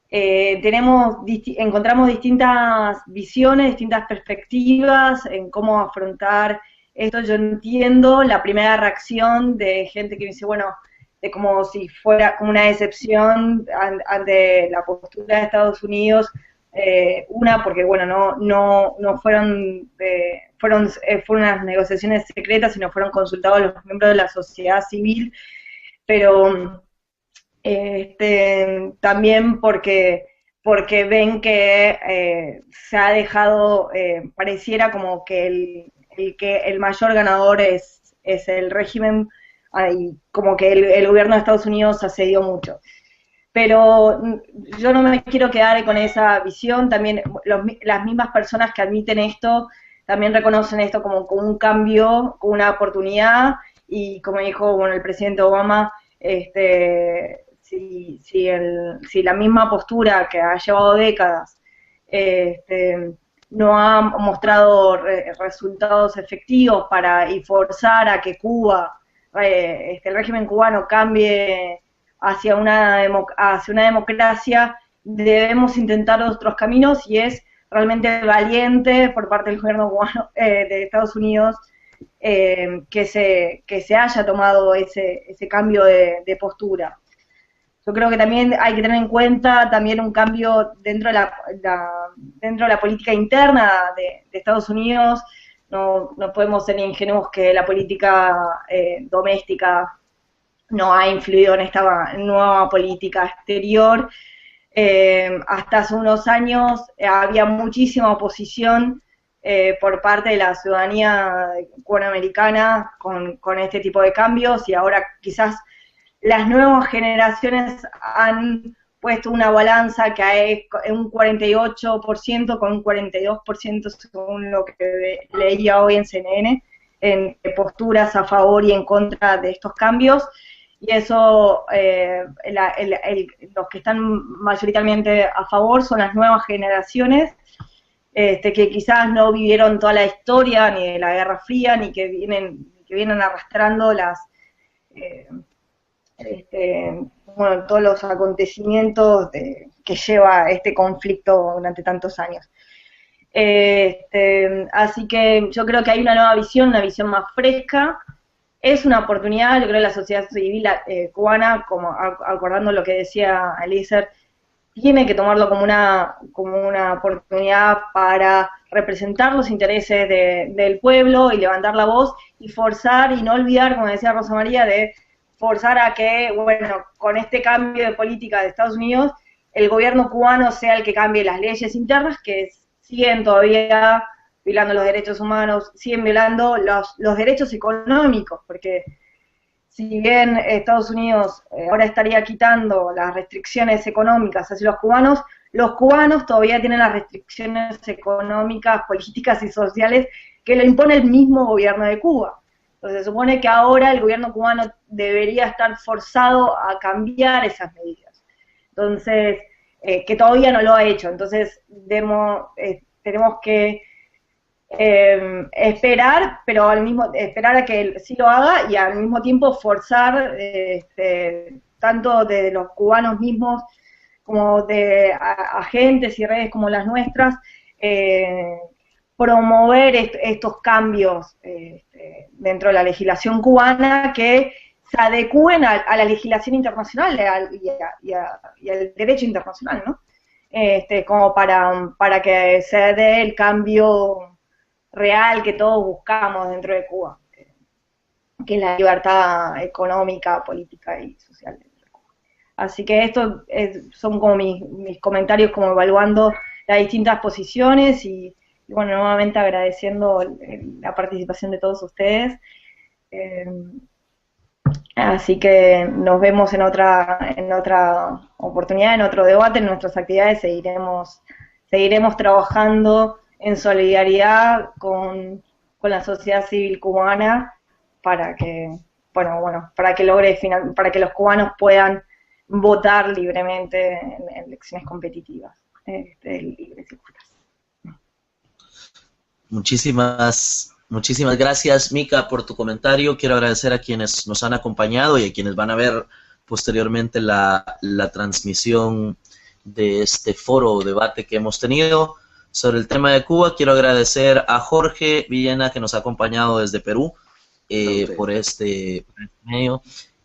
Encontramos distintas visiones, distintas perspectivas en cómo afrontar esto. Yo entiendo la primera reacción de gente que dice, bueno, de como si fuera como una decepción ante la postura de Estados Unidos, porque bueno, no fueron unas negociaciones secretas, sino fueron consultados los miembros de la sociedad civil, pero también porque ven que se ha dejado, pareciera como que el mayor ganador es el régimen, y como que el gobierno de Estados Unidos ha cedido mucho. Pero yo no me quiero quedar con esa visión. También las mismas personas que admiten esto también reconocen esto como un cambio, como una oportunidad, y como dijo, bueno, el presidente Obama, si la misma postura que ha llevado décadas no ha mostrado resultados efectivos y forzar a que Cuba, el régimen cubano cambie hacia una democracia, debemos intentar otros caminos, y es realmente valiente por parte del gobierno cubano, de Estados Unidos, que se haya tomado ese cambio de postura. Yo creo que también hay que tener en cuenta también un cambio dentro de la política interna de Estados Unidos. No podemos ser ingenuos que la política doméstica no ha influido en esta nueva política exterior. Hasta hace unos años había muchísima oposición por parte de la ciudadanía cubanoamericana con este tipo de cambios, y ahora quizás las nuevas generaciones han puesto una balanza que hay un 48% con un 42%, según lo que leía hoy en CNN, en posturas a favor y en contra de estos cambios. Y eso, los que están mayoritariamente a favor son las nuevas generaciones, que quizás no vivieron toda la historia ni de la Guerra Fría, ni que vienen arrastrando todos los acontecimientos que lleva este conflicto durante tantos años. Así que yo creo que hay una nueva visión, una visión más fresca. Es una oportunidad. Yo creo que la sociedad civil cubana, como acordando lo que decía Eliezer, tiene que tomarlo como una oportunidad para representar los intereses del pueblo y levantar la voz y forzar, y no olvidar, como decía Rosa María, de forzar a que, bueno, con este cambio de política de Estados Unidos, el gobierno cubano sea el que cambie las leyes internas, que siguen todavía violando los derechos humanos, siguen violando los derechos económicos, porque si bien Estados Unidos ahora estaría quitando las restricciones económicas hacia los cubanos todavía tienen las restricciones económicas, políticas y sociales que lo impone el mismo gobierno de Cuba. Entonces se supone que ahora el gobierno cubano debería estar forzado a cambiar esas medidas. Entonces, que todavía no lo ha hecho. Entonces tenemos que esperar, pero esperar a que él sí lo haga, y al mismo tiempo forzar, tanto de los cubanos mismos como de agentes y redes como las nuestras, promover estos cambios dentro de la legislación cubana que se adecúen a la legislación internacional y al derecho internacional, ¿no? Como para que se dé el cambio real que todos buscamos dentro de Cuba, que es la libertad económica, política y social dentro de Cuba. Así que estos son como mis comentarios, como evaluando las distintas posiciones, y bueno, nuevamente agradeciendo la participación de todos ustedes. Así que nos vemos en otra oportunidad, en otro debate, en nuestras actividades, seguiremos trabajando en solidaridad con la sociedad civil cubana para que, para que los cubanos puedan votar libremente en elecciones competitivas, libres y justas. Muchísimas gracias, Mica, por tu comentario. Quiero agradecer a quienes nos han acompañado y a quienes van a ver posteriormente la transmisión de este foro o debate que hemos tenido sobre el tema de Cuba. Quiero agradecer a Jorge Villena, que nos ha acompañado desde Perú por este medio.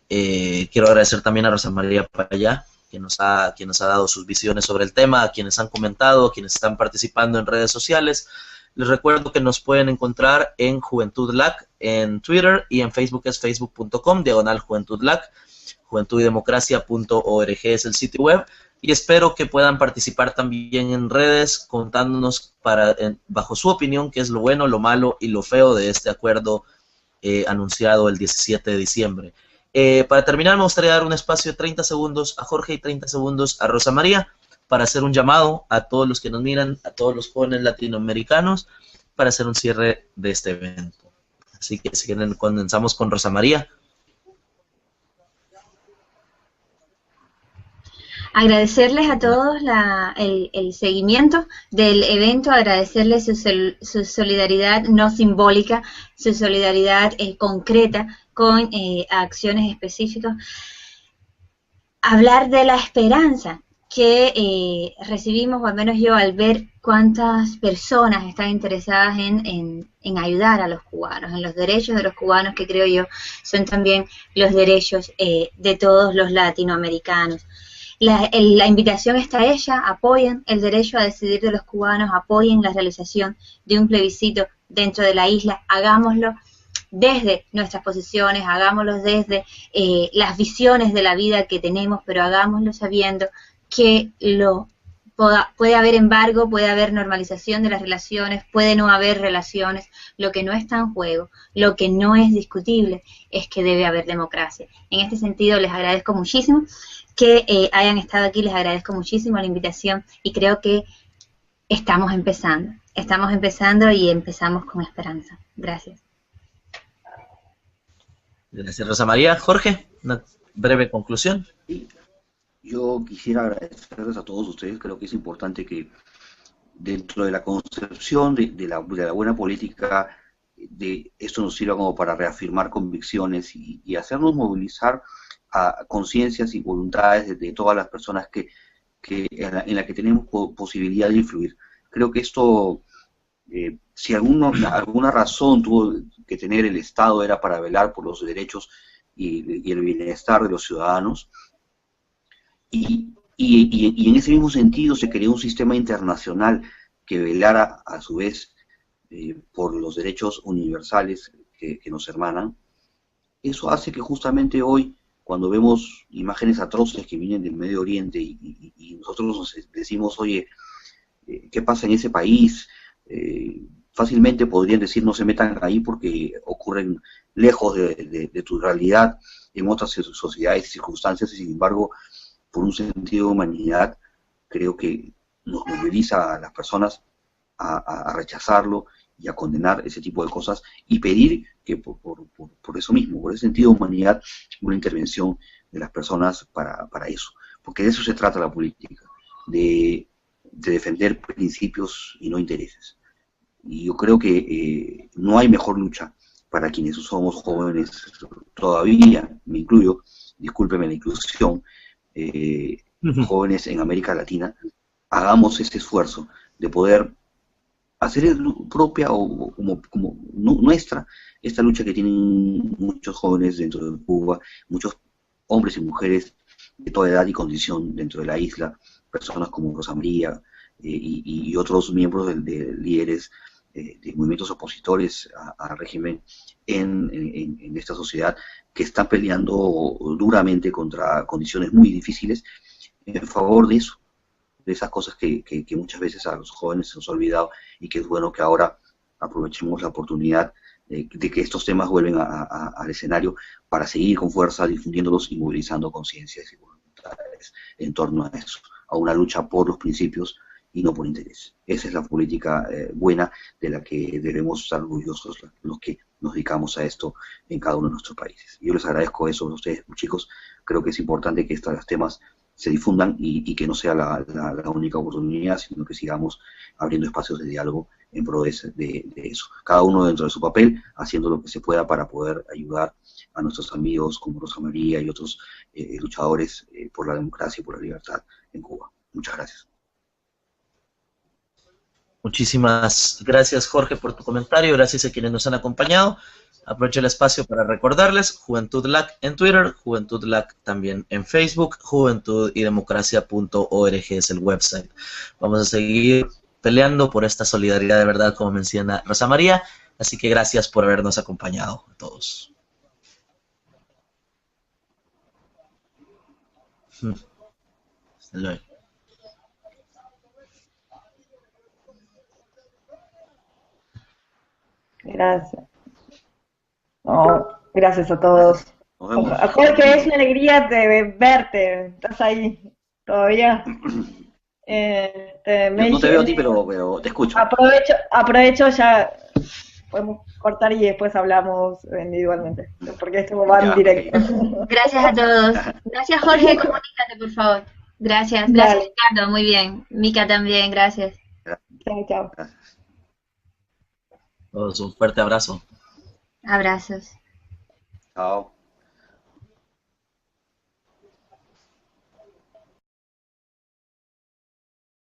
Quiero agradecer también a Rosa María Payá, quien nos ha dado sus visiones sobre el tema, a quienes han comentado, a quienes están participando en redes sociales. Les recuerdo que nos pueden encontrar en Juventud LAC en Twitter, y en Facebook es facebook.com/JuventudLAC. Juventuddemocracia.org es el sitio web, y espero que puedan participar también en redes contándonos bajo su opinión qué es lo bueno, lo malo y lo feo de este acuerdo anunciado el 17 de diciembre. Para terminar, me gustaría dar un espacio de 30 segundos a Jorge y 30 segundos a Rosa María para hacer un llamado a todos los que nos miran, a todos los jóvenes latinoamericanos, para hacer un cierre de este evento. Así que si quieren, comenzamos con Rosa María. Agradecerles a todos el seguimiento del evento, agradecerles su solidaridad no simbólica, su solidaridad concreta con acciones específicas. Hablar de la esperanza que recibimos, o al menos yo, al ver cuántas personas están interesadas en ayudar a los cubanos, en los derechos de los cubanos, que creo yo son también los derechos de todos los latinoamericanos. La invitación está hecha, apoyen el derecho a decidir de los cubanos, apoyen la realización de un plebiscito dentro de la isla, hagámoslo desde nuestras posiciones, hagámoslo desde las visiones de la vida que tenemos, pero hagámoslo sabiendo que puede haber embargo, puede haber normalización de las relaciones, puede no haber relaciones. Lo que no está en juego, lo que no es discutible, es que debe haber democracia. En este sentido, les agradezco muchísimo que hayan estado aquí, les agradezco muchísimo la invitación, y creo que estamos empezando y empezamos con esperanza. Gracias. Gracias, Rosa María. Jorge, una breve conclusión. Sí. Yo quisiera agradecerles a todos ustedes. Creo que es importante que dentro de la concepción de la buena política, de esto nos sirva como para reafirmar convicciones y hacernos movilizar a conciencias y voluntades de todas las personas en la que tenemos posibilidad de influir. Creo que esto, si alguna razón tuvo que tener el Estado, era para velar por los derechos y el bienestar de los ciudadanos. Y en ese mismo sentido se creó un sistema internacional que velara a su vez por los derechos universales que nos hermanan. Eso hace que justamente hoy, cuando vemos imágenes atroces que vienen del Medio Oriente y nosotros nos decimos, oye, ¿qué pasa en ese país? Fácilmente podrían decir, no se metan ahí porque ocurren lejos de tu realidad en otras sociedades y circunstancias, y sin embargo, por un sentido de humanidad, creo que nos moviliza a las personas a rechazarlo y a condenar ese tipo de cosas, y pedir que por eso mismo, por ese sentido de humanidad, una intervención de las personas para eso. Porque de eso se trata la política, de defender principios y no intereses. Y yo creo que no hay mejor lucha para quienes somos jóvenes todavía, me incluyo, discúlpeme la inclusión, jóvenes en América Latina, hagamos ese esfuerzo de poder hacer propia o como nuestra esta lucha que tienen muchos jóvenes dentro de Cuba, muchos hombres y mujeres de toda edad y condición dentro de la isla, personas como Rosa María y otros miembros de líderes de movimientos opositores al régimen en esta sociedad, que están peleando duramente contra condiciones muy difíciles en favor de eso, de esas cosas que muchas veces a los jóvenes se nos ha olvidado, y que es bueno que ahora aprovechemos la oportunidad de que estos temas vuelven al escenario para seguir con fuerza difundiéndolos y movilizando conciencias y voluntades en torno a eso, a una lucha por los principios y no por interés. Esa es la política buena de la que debemos estar orgullosos los que nos dedicamos a esto en cada uno de nuestros países. Yo les agradezco eso a ustedes, chicos. Creo que es importante que estos temas se difundan y que no sea la única oportunidad, sino que sigamos abriendo espacios de diálogo en pro de eso. Cada uno dentro de su papel, haciendo lo que se pueda para poder ayudar a nuestros amigos como Rosa María y otros luchadores por la democracia y por la libertad en Cuba. Muchas gracias. Muchísimas gracias, Jorge, por tu comentario. Gracias a quienes nos han acompañado. Aprovecho el espacio para recordarles, Juventud LAC en Twitter, Juventud LAC también en Facebook, juventudydemocracia.org es el website. Vamos a seguir peleando por esta solidaridad de verdad, como menciona Rosa María, así que gracias por habernos acompañado a todos. Hasta luego. Gracias. No, gracias a todos. Nos vemos. Jorge, es una alegría de verte. ¿Estás ahí todavía? No te veo a ti, pero te escucho. Aprovecho ya. Podemos cortar y después hablamos individualmente, porque esto va en directo. Gracias a todos. Gracias, Jorge. Comunícate, por favor. Gracias, Ricardo. Muy bien. Mica también, gracias. Chao. Todos un fuerte abrazo. Abrazos. Chao.